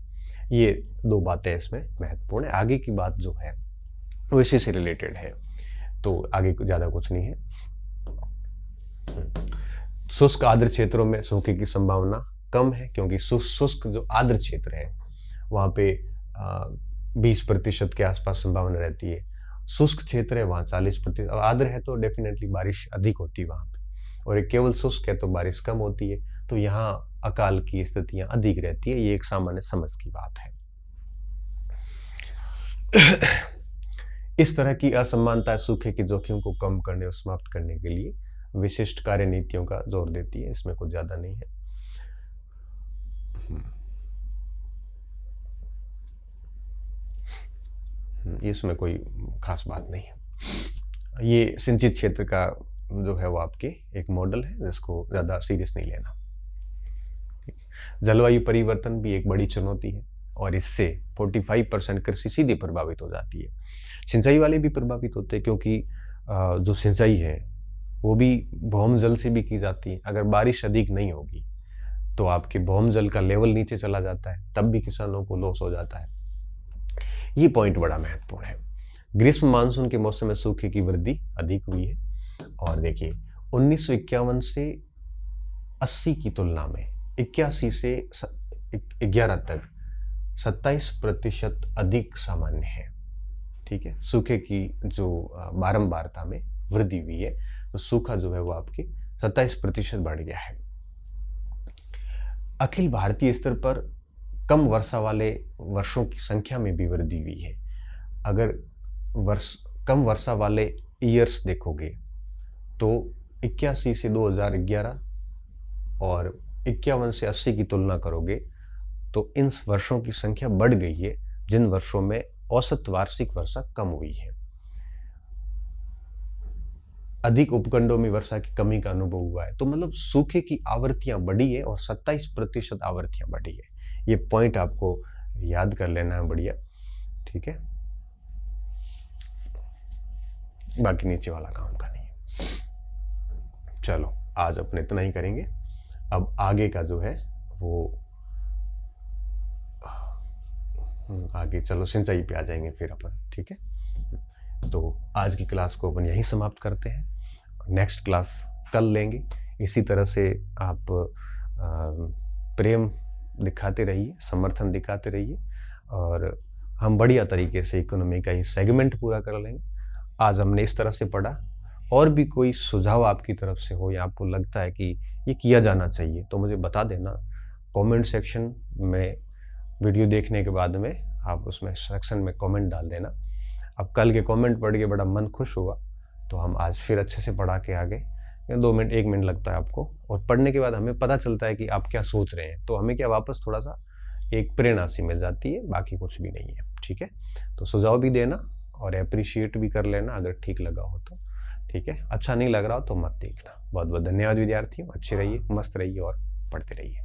[SPEAKER 1] ये 2 बातें इसमें महत्वपूर्ण है। आगे की बात जो है वो इसी से रिलेटेड है, तो आगे ज़्यादा कुछ नहीं है। शुष्क आर्द्र क्षेत्रों में सूखे की संभावना कम है क्योंकि शुष्क जो आर्द्र क्षेत्र है वहाँ पे 20% के आसपास संभावना रहती है। शुष्क क्षेत्र है वहाँ 40%। आर्द्र है तो डेफिनेटली बारिश अधिक होती है वहाँ पे, और एक केवल शुष्क है तो बारिश कम होती है, तो यहाँ अकाल की स्थितियाँ अधिक रहती है। ये एक सामान्य समझ की बात है। इस तरह की असमानता सूखे के जोखिम को कम करने और समाप्त करने के लिए विशिष्ट कार्य नीतियों का जोर देती है। इसमें कुछ ज्यादा नहीं है। इसमें कोई खास बात नहीं है। ये सिंचित क्षेत्र का जो है वो आपके एक मॉडल है जिसको ज्यादा सीरियस नहीं लेना। जलवायु परिवर्तन भी एक बड़ी चुनौती है और इससे 45% कृषि सीधे प्रभावित हो जाती है। सिंचाई वाले भी प्रभावित होते हैं क्योंकि जो सिंचाई है वो भी भौम जल से भी की जाती है। अगर बारिश अधिक नहीं होगी तो आपके भौम जल का लेवल नीचे चला जाता है, तब भी किसानों को लॉस हो जाता है। ये पॉइंट बड़ा महत्वपूर्ण है। ग्रीष्म मानसून के मौसम में सूखे की वृद्धि अधिक हुई है और देखिए 1951 से 80 की तुलना में 81 से 11 तक 27% अधिक सामान्य है। ठीक है, सूखे की जो बारंबारता में वृद्धि हुई है तो सूखा जो है वो आपके 27% बढ़ गया है। अखिल भारतीय स्तर पर कम वर्षा वाले वर्षों की संख्या में भी वृद्धि हुई है। अगर कम वर्षा वाले ईयर्स देखोगे तो 81 से 2011 और 51 से 80 की तुलना करोगे तो इन वर्षों की संख्या बढ़ गई है जिन वर्षों में औसत वार्षिक वर्षा कम हुई है। अधिक उपखंडों में वर्षा की कमी का अनुभव हुआ है। तो मतलब सूखे की आवृत्तियां बढ़ी है और 27% आवृत्तियां बढ़ी है। ये पॉइंट आपको याद कर लेना है, बढ़िया, ठीक है। बाकी नीचे वाला काम का नहीं है। चलो आज अपने इतना ही करेंगे। अब आगे का जो है वो आगे चलो सिंचाई पे आ जाएंगे फिर अपन, ठीक है। तो आज की क्लास को अपन यहीं समाप्त करते हैं। नेक्स्ट क्लास कल लेंगे। इसी तरह से आप प्रेम दिखाते रहिए, समर्थन दिखाते रहिए और हम बढ़िया तरीके से इकोनॉमी का ये सेगमेंट पूरा कर लेंगे। आज हमने इस तरह से पढ़ा। और भी कोई सुझाव आपकी तरफ से हो या आपको लगता है कि ये किया जाना चाहिए तो मुझे बता देना कमेंट सेक्शन में। वीडियो देखने के बाद में आप उसमें सेक्शन में कमेंट डाल देना। अब कल के कमेंट पढ़ के बड़ा मन खुश हुआ तो हम आज फिर अच्छे से पढ़ा के आगे। 2 मिनट 1 मिनट लगता है आपको, और पढ़ने के बाद हमें पता चलता है कि आप क्या सोच रहे हैं, तो हमें क्या वापस थोड़ा सा एक प्रेरणा सी मिल जाती है, बाकी कुछ भी नहीं है, ठीक है। तो सुझाव भी देना और अप्रिशिएट भी कर लेना अगर ठीक लगा हो तो, ठीक है। अच्छा नहीं लग रहा हो तो मत देखना। बहुत बहुत धन्यवाद विद्यार्थियों। अच्छे रहिए, मस्त रहिए और पढ़ते रहिए।